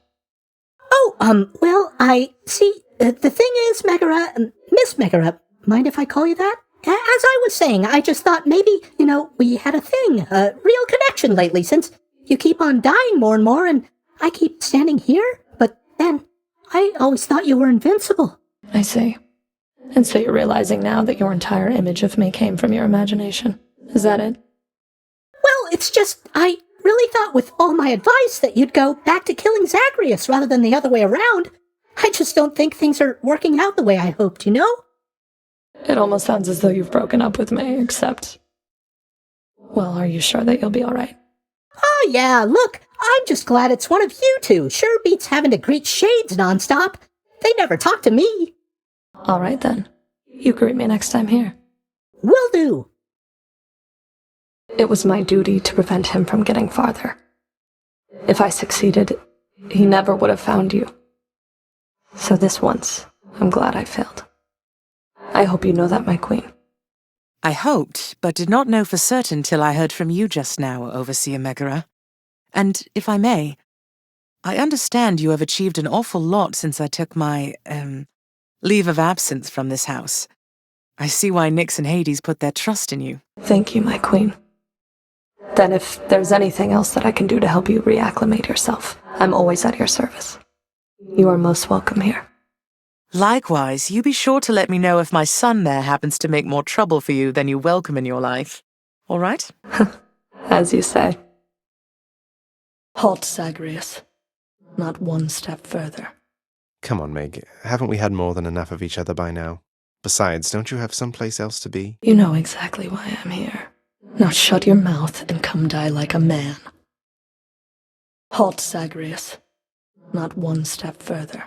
Oh, well, I see. The thing is, Megaera, Miss Megaera, mind if I call you that? As I was saying, I just thought maybe, we had a thing, a real connection lately, since you keep on dying more and more, and I keep standing here, but then I always thought you were invincible. I see. And so you're realizing now that your entire image of me came from your imagination. Is that it? Well, it's just, I really thought with all my advice that you'd go back to killing Zagreus rather than the other way around. I just don't think things are working out the way I hoped, It almost sounds as though you've broken up with me, except... Well, are you sure that you'll be alright? Oh, yeah, look, I'm just glad it's one of you two. Sure beats having to greet shades nonstop. They never talk to me. Alright then. You greet me next time here. Will do. It was my duty to prevent him from getting farther. If I succeeded, he never would have found you. So this once, I'm glad I failed. I hope you know that, my queen. I hoped, but did not know for certain till I heard from you just now, Overseer Megaera. And, if I may, I understand you have achieved an awful lot since I took my, leave of absence from this house. I see why Nyx and Hades put their trust in you. Thank you, my queen. Then if there's anything else that I can do to help you reacclimate yourself, I'm always at your service. You are most welcome here. Likewise, you be sure to let me know if my son there happens to make more trouble for you than you welcome in your life. All right? As you say. Halt, Zagreus. Not one step further. Come on, Meg. Haven't we had more than enough of each other by now? Besides, don't you have someplace else to be? You know exactly why I'm here. Now shut your mouth and come die like a man. Halt, Zagreus. Not one step further.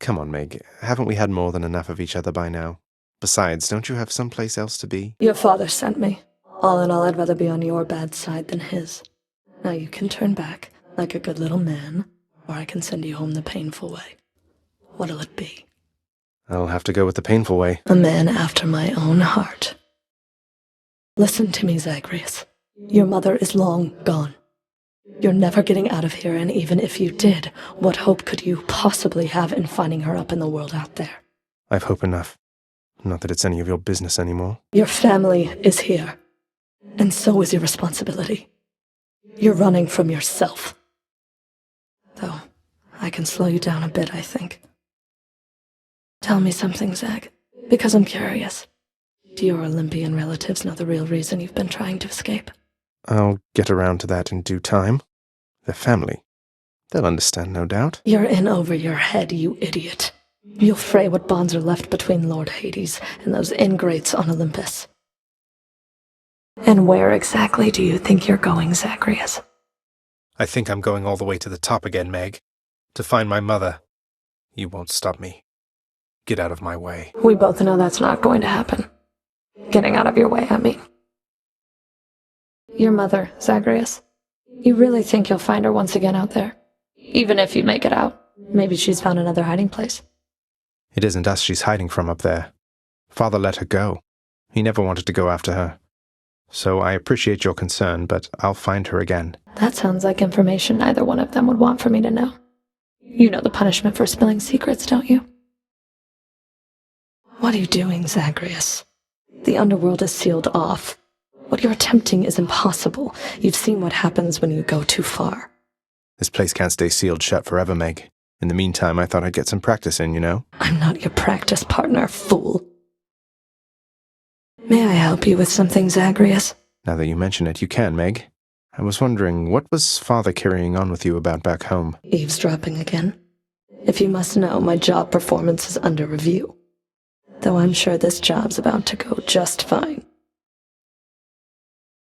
Come on, Meg. Haven't we had more than enough of each other by now? Besides, don't you have someplace else to be? Your father sent me. All in all, I'd rather be on your bad side than his. Now you can turn back, like a good little man, or I can send you home the painful way. What'll it be? I'll have to go with the painful way. A man after my own heart. Listen to me, Zagreus. Your mother is long gone. You're never getting out of here, and even if you did, what hope could you possibly have in finding her up in the world out there? I've hope enough. Not that it's any of your business anymore. Your family is here, and so is your responsibility. You're running from yourself. Though, I can slow you down a bit, I think. Tell me something, Zag, because I'm curious. Do your Olympian relatives know the real reason you've been trying to escape? I'll get around to that in due time. They're family. They'll understand, no doubt. You're in over your head, you idiot. You'll fray what bonds are left between Lord Hades and those ingrates on Olympus. And where exactly do you think you're going, Zagreus? I think I'm going all the way to the top again, Meg. To find my mother. You won't stop me. Get out of my way. We both know that's not going to happen. Getting out of your way, I mean. Your mother, Zagreus. You really think you'll find her once again out there? Even if you make it out, maybe she's found another hiding place. It isn't us she's hiding from up there. Father let her go. He never wanted to go after her. So I appreciate your concern, but I'll find her again. That sounds like information neither one of them would want for me to know. You know the punishment for spilling secrets, don't you? What are you doing, Zagreus? The underworld is sealed off. What you're attempting is impossible. You've seen what happens when you go too far. This place can't stay sealed shut forever, Meg. In the meantime, I thought I'd get some practice in, you know? I'm not your practice partner, fool. May I help you with something, Zagreus? Now that you mention it, you can, Meg. I was wondering, what was Father carrying on with you about back home? Eavesdropping again? If you must know, my job performance is under review. Though I'm sure this job's about to go just fine.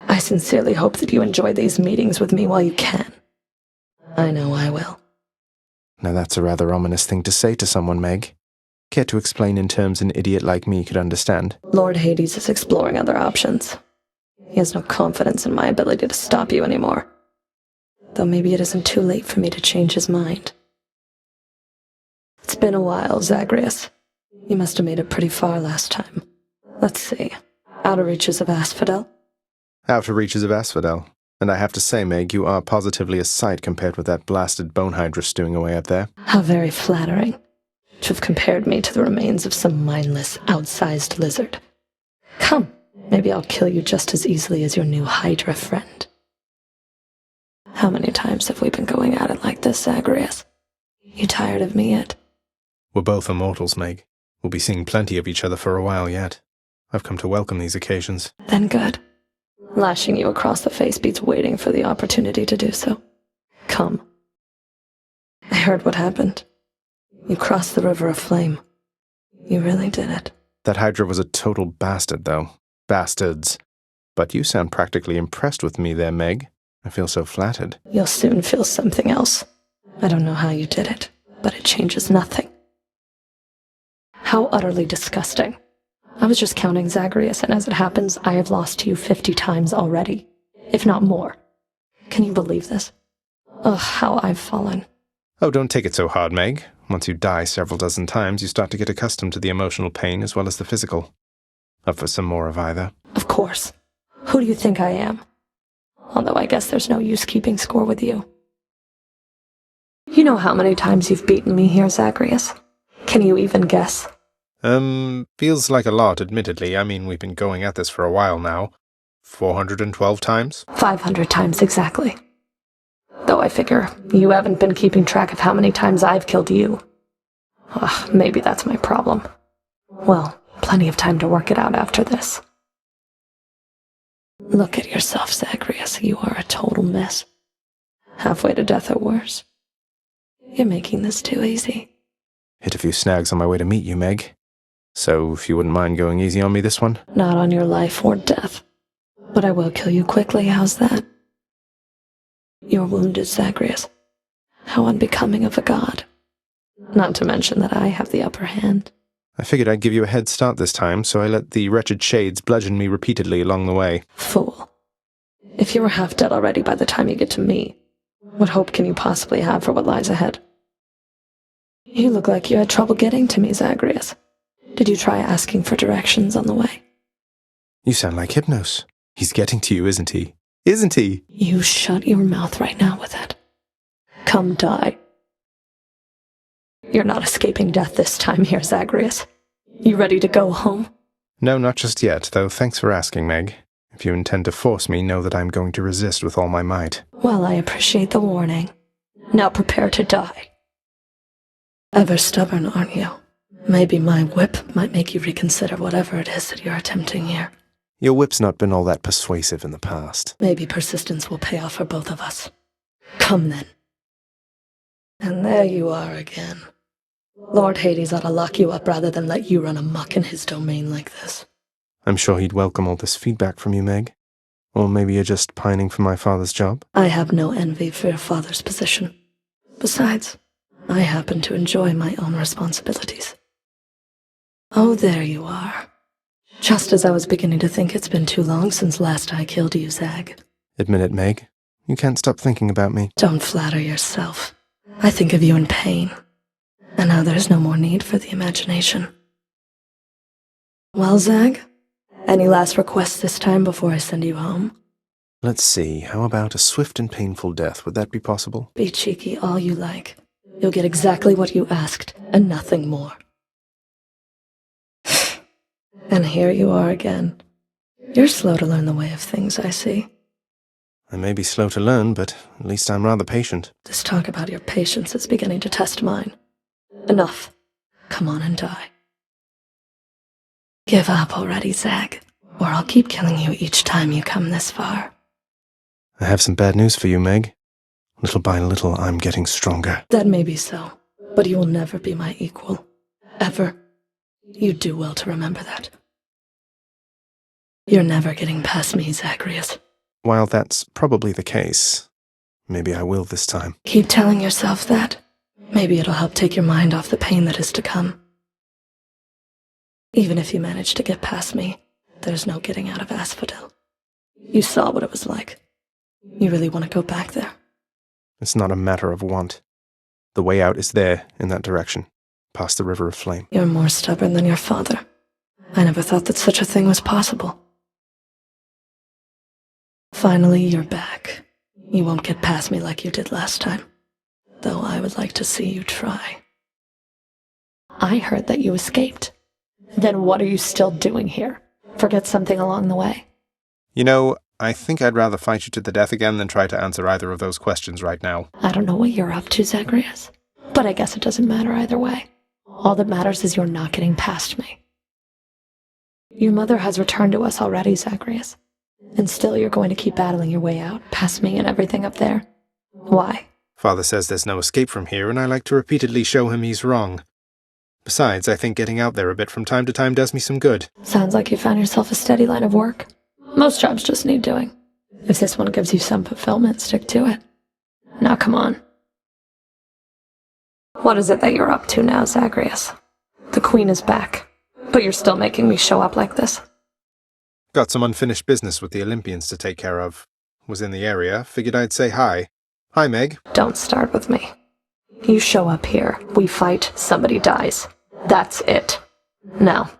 I sincerely hope that you enjoy these meetings with me while you can. I know I will. Now that's a rather ominous thing to say to someone, Meg. Care to explain in terms an idiot like me could understand? Lord Hades is exploring other options. He has no confidence in my ability to stop you anymore. Though maybe it isn't too late for me to change his mind. It's been a while, Zagreus. You must have made it pretty far last time. Let's see. Outer reaches of Asphodel? Outer reaches of Asphodel. And I have to say, Meg, you are positively a sight compared with that blasted bone hydra stewing away up there. How very flattering. To have compared me to the remains of some mindless, outsized lizard. Come, maybe I'll kill you just as easily as your new hydra friend. How many times have we been going at it like this, Zagreus? You tired of me yet? We're both immortals, Meg. We'll be seeing plenty of each other for a while yet. I've come to welcome these occasions. Then good. Lashing you across the face beats waiting for the opportunity to do so. Come. I heard what happened. You crossed the river of flame. You really did it. That hydra was a total bastard, though. Bastards. But you sound practically impressed with me there, Meg. I feel so flattered. You'll soon feel something else. I don't know how you did it, but it changes nothing. How utterly disgusting. I was just counting, Zagreus, and as it happens, I have lost to you 50 times already, if not more. Can you believe this? Ugh, how I've fallen. Oh, don't take it so hard, Meg. Once you die several dozen times, you start to get accustomed to the emotional pain as well as the physical. Up for some more of either? Of course. Who do you think I am? Although I guess there's no use keeping score with you. You know how many times you've beaten me here, Zagreus? Can you even guess? Feels like a lot, admittedly. I mean, we've been going at this for a while now. 412 times? 500 times exactly. Though I figure you haven't been keeping track of how many times I've killed you. Ugh, maybe that's my problem. Well, plenty of time to work it out after this. Look at yourself, Zagreus. You are a total mess. Halfway to death or worse. You're making this too easy. Hit a few snags on my way to meet you, Meg. So, if you wouldn't mind going easy on me this one? Not on your life or death. But I will kill you quickly, how's that? You're wounded, Zagreus. How unbecoming of a god. Not to mention that I have the upper hand. I figured I'd give you a head start this time, so I let the wretched shades bludgeon me repeatedly along the way. Fool. If you were half dead already by the time you get to me, what hope can you possibly have for what lies ahead? You look like you had trouble getting to me, Zagreus. Did you try asking for directions on the way? You sound like Hypnos. He's getting to you, isn't he? Isn't he? You shut your mouth right now with it. Come die. You're not escaping death this time here, Zagreus. You ready to go home? No, not just yet, though thanks for asking, Meg. If you intend to force me, know that I'm going to resist with all my might. Well, I appreciate the warning. Now prepare to die. Ever stubborn, aren't you? Maybe my whip might make you reconsider whatever it is that you're attempting here. Your whip's not been all that persuasive in the past. Maybe persistence will pay off for both of us. Come then. And there you are again. Lord Hades ought to lock you up rather than let you run amok in his domain like this. I'm sure he'd welcome all this feedback from you, Meg. Or maybe you're just pining for my father's job? I have no envy for your father's position. Besides, I happen to enjoy my own responsibilities. Oh, there you are. Just as I was beginning to think it's been too long since last I killed you, Zag. Admit it, Meg. You can't stop thinking about me. Don't flatter yourself. I think of you in pain. And now there's no more need for the imagination. Well, Zag? Any last requests this time before I send you home? Let's see, how about a swift and painful death? Would that be possible? Be cheeky all you like. You'll get exactly what you asked, and nothing more. And here you are again. You're slow to learn the way of things, I see. I may be slow to learn, but at least I'm rather patient. This talk about your patience is beginning to test mine. Enough. Come on and die. Give up already, Zag, or I'll keep killing you each time you come this far. I have some bad news for you, Meg. Little by little, I'm getting stronger. That may be so, but you will never be my equal. Ever. You do well to remember that. You're never getting past me, Zagreus. While that's probably the case, maybe I will this time. Keep telling yourself that. Maybe it'll help take your mind off the pain that is to come. Even if you manage to get past me, there's no getting out of Asphodel. You saw what it was like. You really want to go back there? It's not a matter of want. The way out is there, in that direction, past the River of Flame. You're more stubborn than your father. I never thought that such a thing was possible. Finally, you're back. You won't get past me like you did last time, though I would like to see you try. I heard that you escaped. Then what are you still doing here? Forget something along the way? You know, I think I'd rather fight you to the death again than try to answer either of those questions right now. I don't know what you're up to, Zagreus, but I guess it doesn't matter either way. All that matters is you're not getting past me. Your mother has returned to us already, Zagreus, and still you're going to keep battling your way out, past me and everything up there. Why? Father says there's no escape from here, and I like to repeatedly show him he's wrong. Besides, I think getting out there a bit from time to time does me some good. Sounds like you found yourself a steady line of work. Most jobs just need doing. If this one gives you some fulfillment, stick to it. Now come on. What is it that you're up to now, Zagreus? The Queen is back, but you're still making me show up like this. Got some unfinished business with the Olympians to take care of. Was in the area, figured I'd say hi. Hi, Meg. Don't start with me. You show up here, we fight, somebody dies. That's it. Now,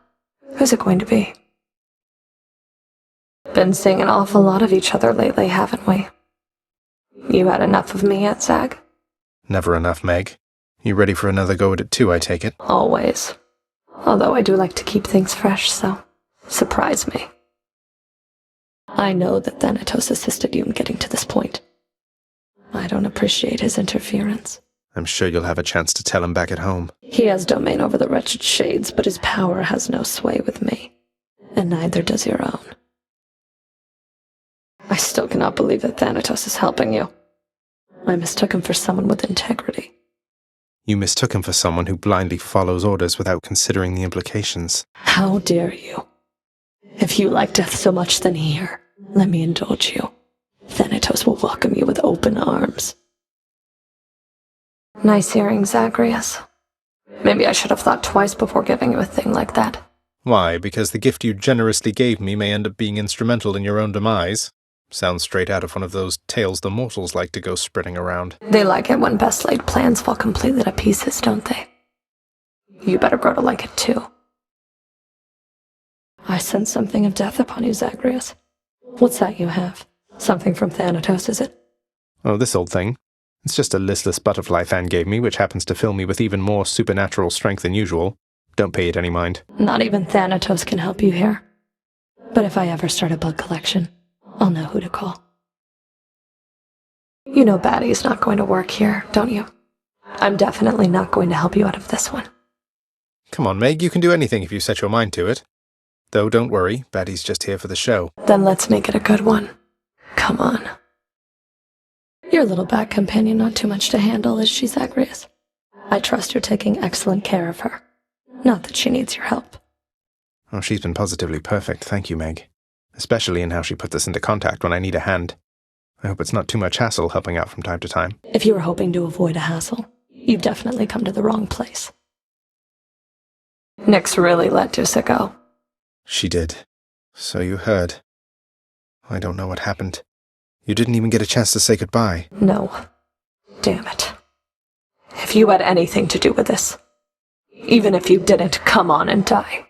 who's it going to be? Been seeing an awful lot of each other lately, haven't we? You had enough of me yet, Zag? Never enough, Meg. You ready for another go at it too, I take it? Always. Although I do like to keep things fresh, so surprise me. I know that Thanatos assisted you in getting to this point. I don't appreciate his interference. I'm sure you'll have a chance to tell him back at home. He has domain over the wretched shades, but his power has no sway with me. And neither does your own. I still cannot believe that Thanatos is helping you. I mistook him for someone with integrity. You mistook him for someone who blindly follows orders without considering the implications. How dare you? If you like death so much, then here, let me indulge you. Thanatos will welcome you with open arms. Nice hearing, Zagreus. Maybe I should have thought twice before giving you a thing like that. Why, because the gift you generously gave me may end up being instrumental in your own demise? Sounds straight out of one of those tales the mortals like to go spreading around. They like it when best laid plans fall completely to pieces, don't they? You better grow to like it too. I sense something of death upon you, Zagreus. What's that you have? Something from Thanatos, is it? Oh, this old thing. It's just a listless butterfly Than gave me, which happens to fill me with even more supernatural strength than usual. Don't pay it any mind. Not even Thanatos can help you here. But if I ever start a bug collection, I'll know who to call. You know Batty's not going to work here, don't you? I'm definitely not going to help you out of this one. Come on, Meg, you can do anything if you set your mind to it. Though, don't worry, Batty's just here for the show. Then let's make it a good one. Come on. Your little bat companion not too much to handle, is she, Zagreus? I trust you're taking excellent care of her. Not that she needs your help. Oh, she's been positively perfect, thank you, Meg. Especially in how she puts us into contact when I need a hand. I hope it's not too much hassle helping out from time to time. If you were hoping to avoid a hassle, You've definitely come to the wrong place. Nyx really let Dusa go. She did. So you heard. I don't know what happened. You didn't even get a chance to say goodbye. No. Damn it. If you had anything to do with this, even if you didn't, come on and die.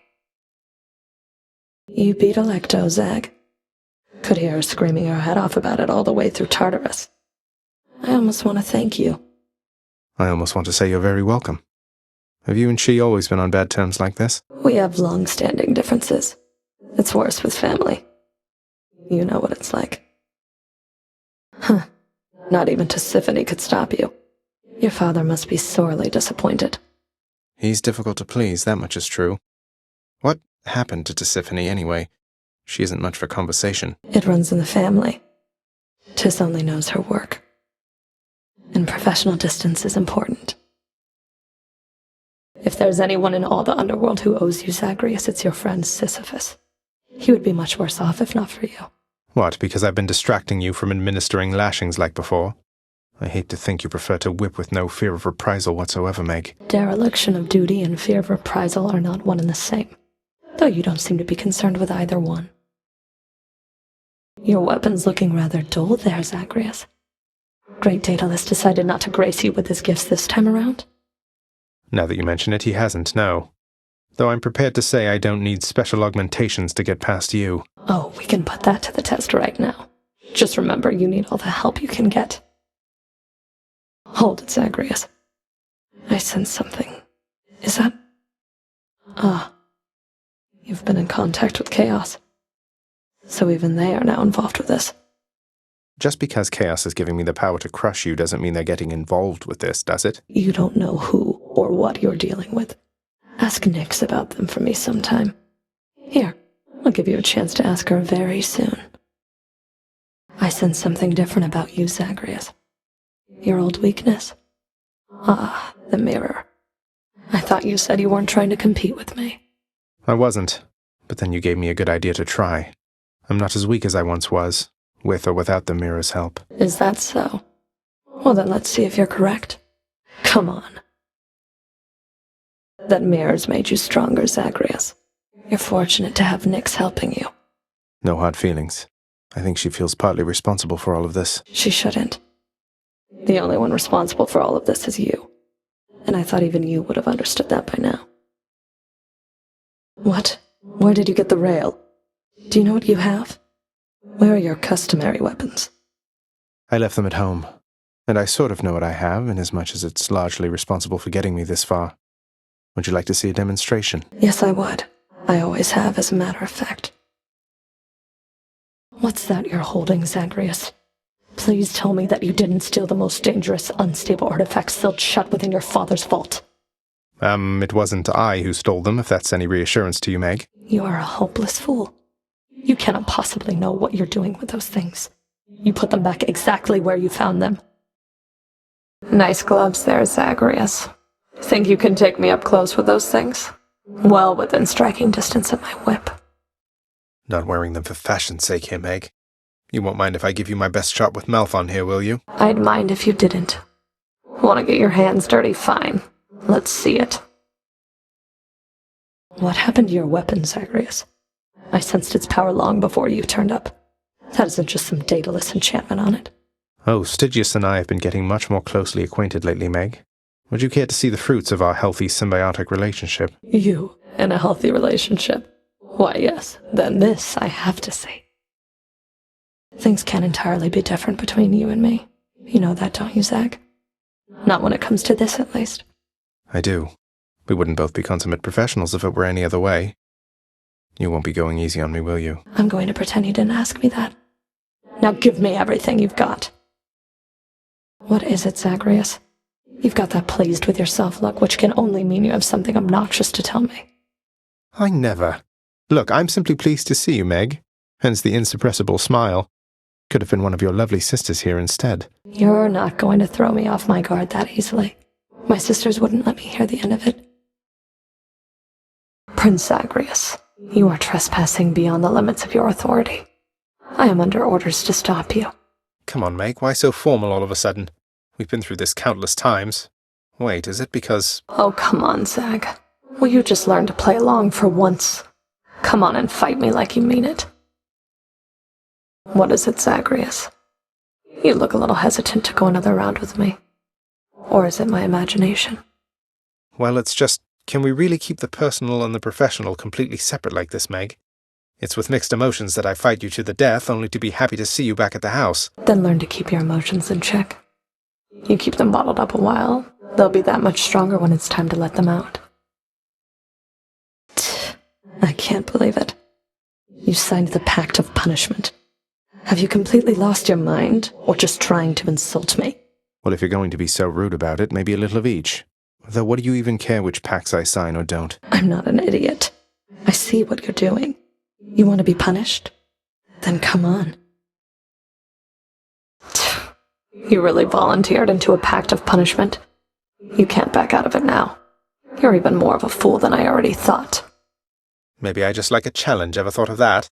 You beat Electo, Zag. Could hear her screaming her head off about it all the way through Tartarus. I almost want to thank you. I almost want to say you're very welcome. Have you and she always been on bad terms like this? We have long-standing differences. It's worse with family. You know what it's like. Huh. Not even Tisiphone could stop you. Your father must be sorely disappointed. He's difficult to please, that much is true. What happened to Tisiphone anyway? She isn't much for conversation. It runs in the family. Tis only knows her work. And professional distance is important. If there's anyone in all the underworld who owes you, Zagreus, it's your friend Sisyphus. He would be much worse off if not for you. What, because I've been distracting you from administering lashings like before? I hate to think you prefer to whip with no fear of reprisal whatsoever, Meg. Dereliction of duty and fear of reprisal are not one and the same, though you don't seem to be concerned with either one. Your weapon's looking rather dull there, Zagreus. Great Daedalus decided not to grace you with his gifts this time around? Now that you mention it, he hasn't, no. Though I'm prepared to say I don't need special augmentations to get past you. Oh, we can put that to the test right now. Just remember, you need all the help you can get. Hold it, Zagreus. I sense something. Is that... You've been in contact with Chaos. So even they are now involved with this. Just because Chaos is giving me the power to crush you doesn't mean they're getting involved with this, does it? You don't know who or what you're dealing with. Ask Nyx about them for me sometime. Here, I'll give you a chance to ask her very soon. I sense something different about you, Zagreus. Your old weakness. The mirror. I thought you said you weren't trying to compete with me. I wasn't, but then you gave me a good idea to try. I'm not as weak as I once was, with or without the mirror's help. Is that so? Well, then let's see if you're correct. Come on. That mirror's made you stronger, Zagreus. You're fortunate to have Nyx helping you. No hard feelings. I think she feels partly responsible for all of this. She shouldn't. The only one responsible for all of this is you. And I thought even you would have understood that by now. What? Where did you get the rail? Do you know what you have? Where are your customary weapons? I left them at home, and I sort of know what I have, inasmuch as it's largely responsible for getting me this far. Would you like to see a demonstration? Yes, I would. I always have, as a matter of fact. What's that you're holding, Zagreus? Please tell me that you didn't steal the most dangerous, unstable artifacts sealed shut within your father's vault. It wasn't I who stole them, if that's any reassurance to you, Meg. You are a hopeless fool. You cannot possibly know what you're doing with those things. You put them back exactly where you found them. Nice gloves there, Zagreus. Think you can take me up close with those things? Well within striking distance of my whip. Not wearing them for fashion's sake here, Meg. You won't mind if I give you my best shot with Malphon here, will you? I'd mind if you didn't. Want to get your hands dirty? Fine. Let's see it. What happened to your weapon, Zagreus? I sensed its power long before you turned up. That isn't just some Daedalus enchantment on it. Oh, Stygius and I have been getting much more closely acquainted lately, Meg. Would you care to see the fruits of our healthy symbiotic relationship? You in a healthy relationship? Why, yes. Then this, I have to say. Things can entirely be different between you and me. You know that, don't you, Zag? Not when it comes to this, at least. I do. We wouldn't both be consummate professionals if it were any other way. You won't be going easy on me, will you? I'm going to pretend you didn't ask me that. Now give me everything you've got. What is it, Zagreus? You've got that pleased with yourself look, which can only mean you have something obnoxious to tell me. I never. Look, I'm simply pleased to see you, Meg. Hence the insuppressible smile. Could have been one of your lovely sisters here instead. You're not going to throw me off my guard that easily. My sisters wouldn't let me hear the end of it. Prince Zagreus, you are trespassing beyond the limits of your authority. I am under orders to stop you. Come on, Meg, why so formal all of a sudden? We've been through this countless times. Wait, is it because... Oh, come on, Zag. Will you just learn to play along for once? Come on and fight me like you mean it. What is it, Zagreus? You look a little hesitant to go another round with me. Or is it my imagination? Well, it's just, can we really keep the personal and the professional completely separate like this, Meg? It's with mixed emotions that I fight you to the death, only to be happy to see you back at the house. Then learn to keep your emotions in check. You keep them bottled up a while, they'll be that much stronger when it's time to let them out. I can't believe it. You signed the Pact of Punishment. Have you completely lost your mind, or just trying to insult me? Well, if you're going to be so rude about it, maybe a little of each. Though what do you even care which pacts I sign or don't? I'm not an idiot. I see what you're doing. You want to be punished? Then come on. You really volunteered into a pact of punishment. You can't back out of it now. You're even more of a fool than I already thought. Maybe I just like a challenge, ever thought of that?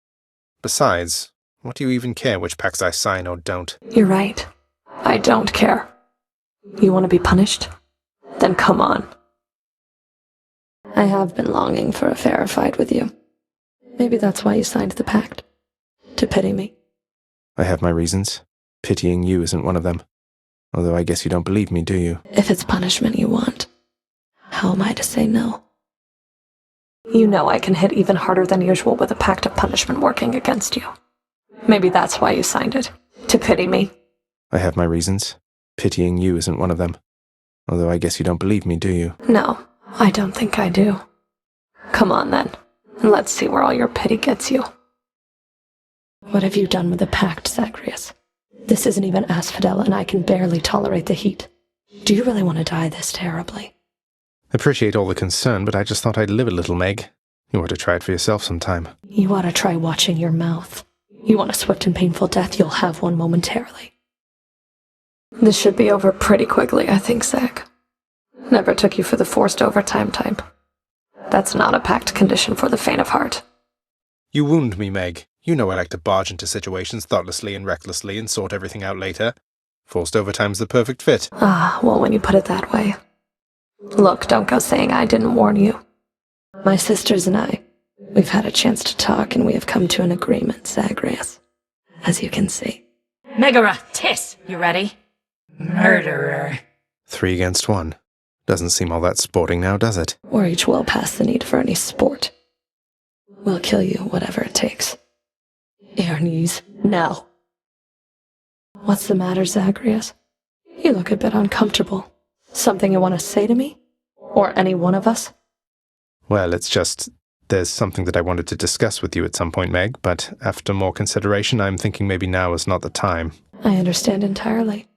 Besides, what do you even care which pacts I sign or don't? You're right. I don't care. You want to be punished? Then come on. I have been longing for a fair fight with you. Maybe that's why you signed the pact. To pity me. I have my reasons. Pitying you isn't one of them. Although I guess you don't believe me, do you? If it's punishment you want, how am I to say no? You know I can hit even harder than usual with a pact of punishment working against you. Maybe that's why you signed it. To pity me. I have my reasons. Pitying you isn't one of them. Although I guess you don't believe me, do you? No, I don't think I do. Come on then, and let's see where all your pity gets you. What have you done with the pact, Zagreus? This isn't even Asphodel, and I can barely tolerate the heat. Do you really want to die this terribly? Appreciate all the concern, but I just thought I'd live a little, Meg. You ought to try it for yourself sometime. You ought to try watching your mouth. You want a swift and painful death, you'll have one momentarily. This should be over pretty quickly, I think, Zach. Never took you for the forced overtime type. That's not a pact condition for the faint of heart. You wound me, Meg. You know I like to barge into situations thoughtlessly and recklessly and sort everything out later. Forced overtime's the perfect fit. Ah, well, when you put it that way. Look, don't go saying I didn't warn you. My sisters and I, we've had a chance to talk and we have come to an agreement, Zagreus. As you can see. Megaera, Tis, you ready? Murderer. 3 against 1. Doesn't seem all that sporting now, does it? We're each well past the need for any sport. We'll kill you, whatever it takes. Your knees, now. What's the matter, Zagreus? You look a bit uncomfortable. Something you want to say to me? Or any one of us? Well, it's just... there's something that I wanted to discuss with you at some point, Meg, but after more consideration, I'm thinking maybe now is not the time. I understand entirely.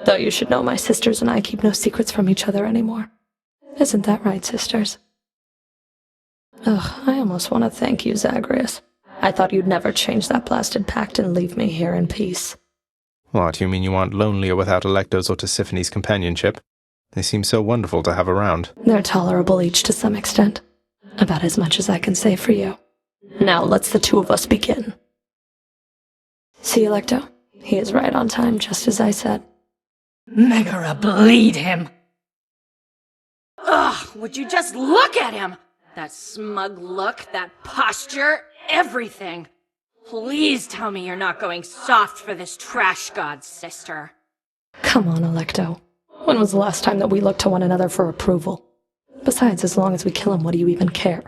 Though you should know my sisters and I keep no secrets from each other anymore. Isn't that right, sisters? Ugh, I almost want to thank you, Zagreus. I thought you'd never change that blasted pact and leave me here in peace. What, you mean you aren't lonely or without Alecto's or Tisiphone's companionship? They seem so wonderful to have around. They're tolerable each to some extent. About as much as I can say for you. Now let's the two of us begin. See, Alecto? He is right on time, just as I said. Megaera, bleed him! Ugh, would you just look at him? That smug look, that posture, everything. Please tell me you're not going soft for this trash god, sister. Come on, Alecto. When was the last time that we looked to one another for approval? Besides, as long as we kill him, what do you even care?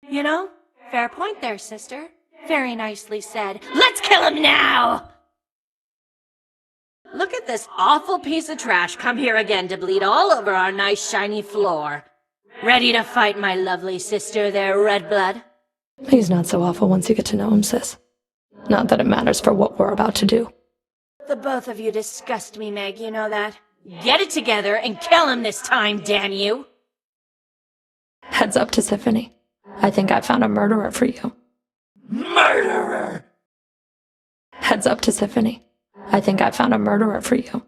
You know, fair point there, sister. Very nicely said. Let's kill him now! Look at this awful piece of trash come here again to bleed all over our nice shiny floor. Ready to fight my lovely sister there, Redblood? He's not so awful once you get to know him, sis. Not that it matters for what we're about to do. The both of you disgust me, Meg, you know that? Get it together and kill him this time, damn you! Heads up to Tiffany. I think I found a murderer for you. Murderer! Heads up to Tiffany. I think I found a murderer for you.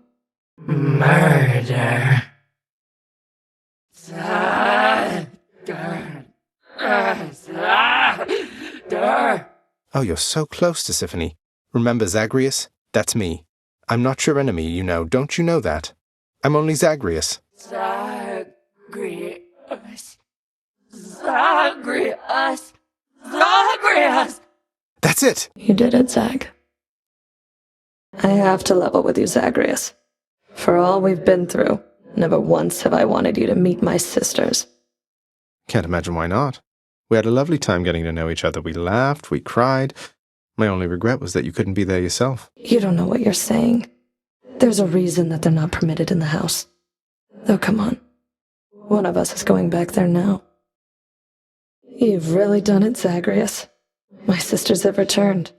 Murder. Oh, you're so close to Tiffany. Remember Zagreus? That's me. I'm not your enemy, you know. Don't you know that? I'm only Zagreus. Zagreus. Zagreus. Zagreus. That's it! You did it, Zag. I have to level with you, Zagreus. For all we've been through, never once have I wanted you to meet my sisters. Can't imagine why not. We had a lovely time getting to know each other. We laughed, we cried. My only regret was that you couldn't be there yourself. You don't know what you're saying. There's a reason that they're not permitted in the house. Though, come on. One of us is going back there now. You've really done it, Zagreus. My sisters have returned.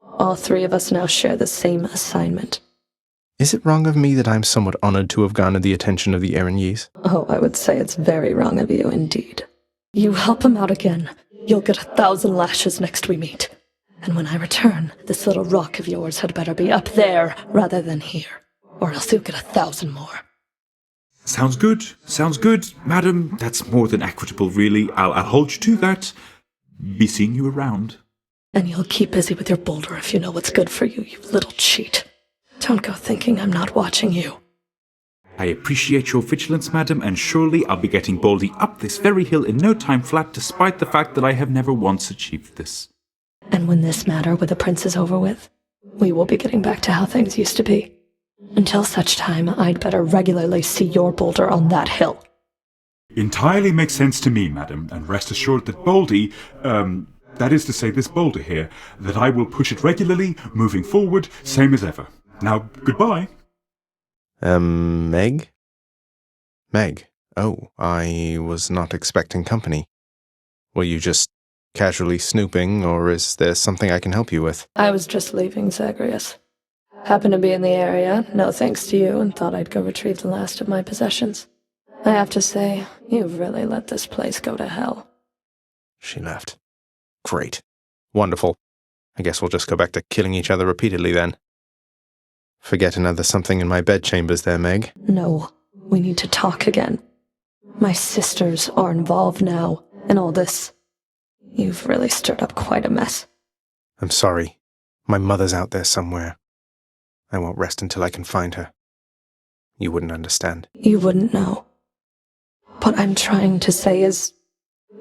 All three of us now share the same assignment. Is it wrong of me that I'm somewhat honored to have garnered the attention of the Erinese? Oh, I would say it's very wrong of you indeed. You help him out again, you'll get 1,000 lashes next we meet. And when I return, this little rock of yours had better be up there rather than here, or else you'll get 1,000 more. Sounds good, madam. That's more than equitable, really. I'll hold you to that. Be seeing you around. And you'll keep busy with your boulder if you know what's good for you, you little cheat. Don't go thinking I'm not watching you. I appreciate your vigilance, madam, and surely I'll be getting Baldy up this very hill in no time flat, despite the fact that I have never once achieved this. And when this matter with the prince is over with, we will be getting back to how things used to be. Until such time, I'd better regularly see your boulder on that hill. Entirely makes sense to me, madam, and rest assured that Baldy, that is to say this boulder here, that I will push it regularly, moving forward, same as ever. Now, goodbye. Meg? Meg. Oh, I was not expecting company. Were you just casually snooping, or is there something I can help you with? I was just leaving, Zagreus. Happened to be in the area, no thanks to you, and thought I'd go retrieve the last of my possessions. I have to say, you've really let this place go to hell. She left. Great. Wonderful. I guess we'll just go back to killing each other repeatedly then. Forget another something in my bedchambers there, Meg. No, we need to talk again. My sisters are involved now, in all this. You've really stirred up quite a mess. I'm sorry. My mother's out there somewhere. I won't rest until I can find her. You wouldn't understand. You wouldn't know. What I'm trying to say is,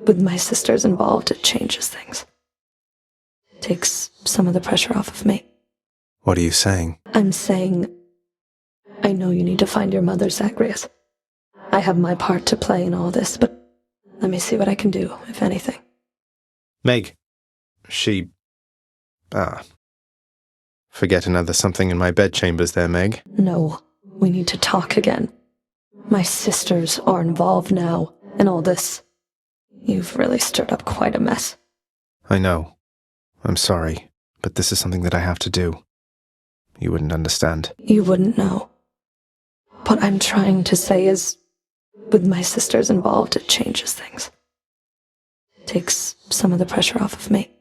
with my sisters involved, it changes things. Takes some of the pressure off of me. What are you saying? I'm saying, I know you need to find your mother, Zagreus. I have my part to play in all this, but let me see what I can do, if anything. Meg. Forget another something in my bedchambers there, Meg. No, we need to talk again. My sisters are involved now, in all this. You've really stirred up quite a mess. I know. I'm sorry, but this is something that I have to do. You wouldn't understand. You wouldn't know. What I'm trying to say is, with my sisters involved, it changes things. Takes some of the pressure off of me.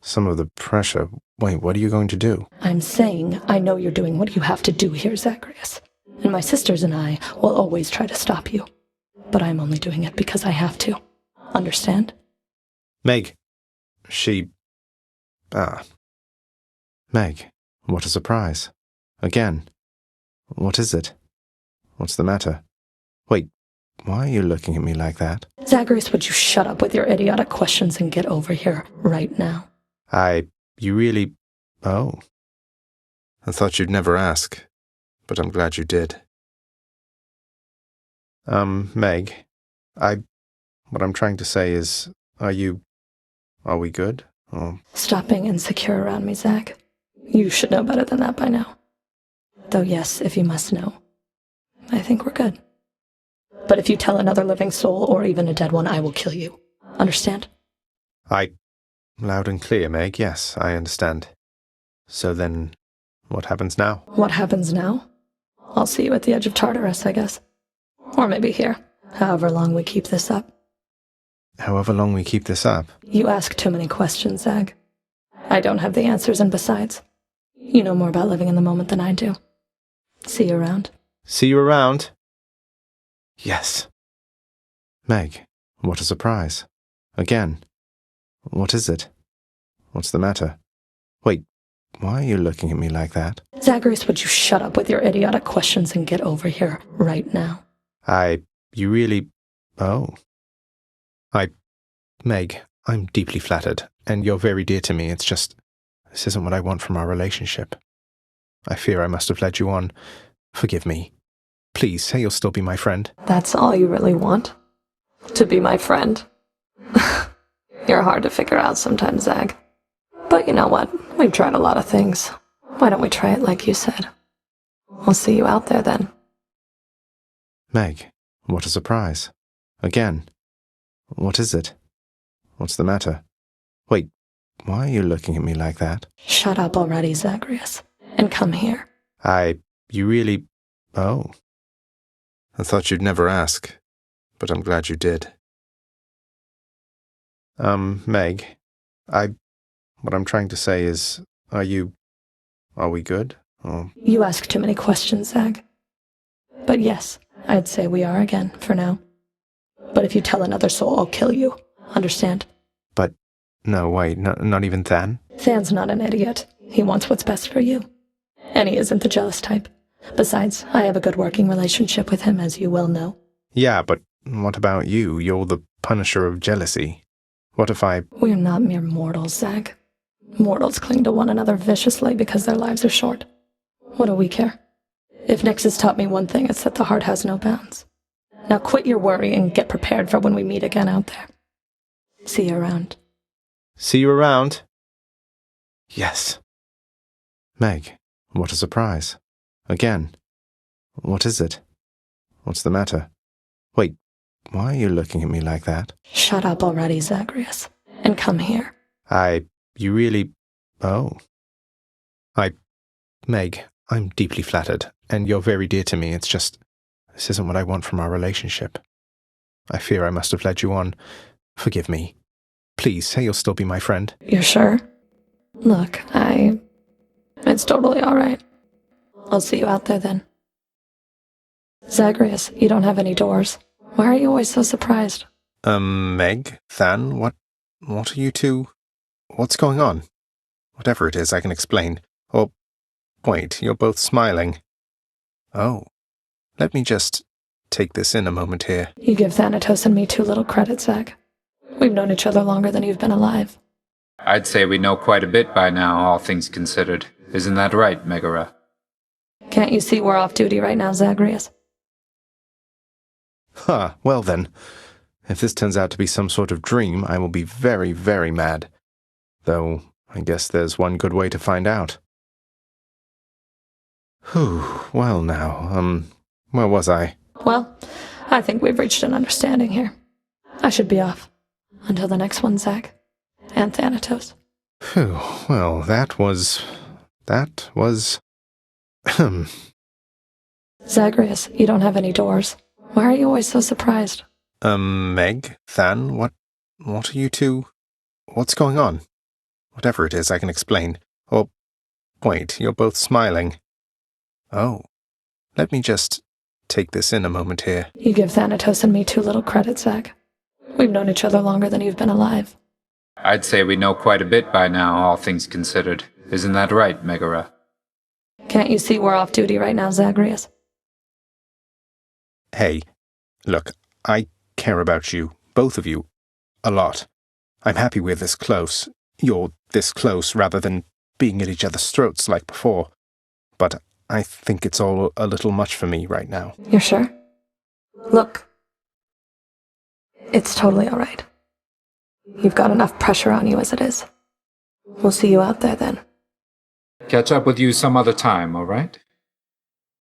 Some of the pressure? Wait, what are you going to do? I'm saying I know you're doing what you have to do here, Zagreus. And my sisters and I will always try to stop you. But I'm only doing it because I have to. Understand? Meg. Meg, what a surprise. Again. What is it? What's the matter? Wait, why are you looking at me like that? Zagreus, would you shut up with your idiotic questions and get over here right now? You really... Oh. I thought you'd never ask, but I'm glad you did. Meg, what I'm trying to say is, are we good? Or... Stop being insecure around me, Zag. You should know better than that by now. Though yes, if you must know, I think we're good. But if you tell another living soul, or even a dead one, I will kill you. Understand? Loud and clear, Meg, yes, I understand. So then, what happens now? What happens now? I'll see you at the edge of Tartarus, I guess. Or maybe here, however long we keep this up. However long we keep this up? You ask too many questions, Zag. I don't have the answers, and besides, you know more about living in the moment than I do. See you around. See you around? Yes. Meg, what a surprise. Again. What is it? What's the matter? Wait, why are you looking at me like that? Zagreus, would you shut up with your idiotic questions and get over here right now? You really... Oh. Meg, I'm deeply flattered, and you're very dear to me. It's just, this isn't what I want from our relationship. I fear I must have led you on. Forgive me. Please, say you'll still be my friend. That's all you really want? To be my friend? You're hard to figure out sometimes, Zag. But you know what? We've tried a lot of things. Why don't we try it like you said? We'll see you out there then. Meg, what a surprise. Again. What is it? What's the matter? Wait, why are you looking at me like that? Shut up already, Zagreus, and come here. You really... Oh. I thought you'd never ask, but I'm glad you did. Meg, what I'm trying to say is, are we good? Or... You ask too many questions, Zag. But yes, I'd say we are again, for now. But if you tell another soul, I'll kill you. Understand? But, no, wait, not even Than? Than's not an idiot. He wants what's best for you. And he isn't the jealous type. Besides, I have a good working relationship with him, as you well know. Yeah, but what about you? You're the punisher of jealousy. What if I... We're not mere mortals, Zag. Mortals cling to one another viciously because their lives are short. What do we care? If Nyx has taught me one thing, it's that the heart has no bounds. Now quit your worry and get prepared for when we meet again out there. See you around. See you around? Yes. Meg, what a surprise. Again. What is it? What's the matter? Wait, why are you looking at me like that? Shut up already, Zagreus, and come here. You really... Oh. Meg, I'm deeply flattered, and you're very dear to me. It's just, this isn't what I want from our relationship. I fear I must have led you on. Forgive me. Please, say you'll still be my friend. You're sure? Look, it's totally alright. I'll see you out there then. Zagreus, you don't have any doors. Why are you always so surprised? Meg, Than, what are you two... What's going on? Whatever it is, I can explain. Or, wait, you're both smiling. Oh, let me just take this in a moment here. You give Thanatos and me too little credit, Zag. We've known each other longer than you've been alive. I'd say we know quite a bit by now, all things considered. Isn't that right, Megaera? Can't you see we're off duty right now, Zagreus? Well then. If this turns out to be some sort of dream, I will be very, very mad. Though, I guess there's one good way to find out. Well now, where was I? Well, I think we've reached an understanding here. I should be off. Until the next one, Zag. And Thanatos. Well, that was... Zagreus, you don't have any doors. Why are you always so surprised? Meg, Than, what are you two... What's going on? Whatever it is, I can explain. Or, wait, you're both smiling. Oh, let me just take this in a moment here. You give Thanatos and me too little credit, Zag. We've known each other longer than you've been alive. I'd say we know quite a bit by now, all things considered. Isn't that right, Megaera? Can't you see we're off duty right now, Zagreus? Hey, look, I care about you, both of you, a lot. I'm happy we're this close. You're this close rather than being at each other's throats like before. But I think it's all a little much for me right now. You're sure? Look, it's totally alright. You've got enough pressure on you as it is. We'll see you out there then. Catch up with you some other time, all right?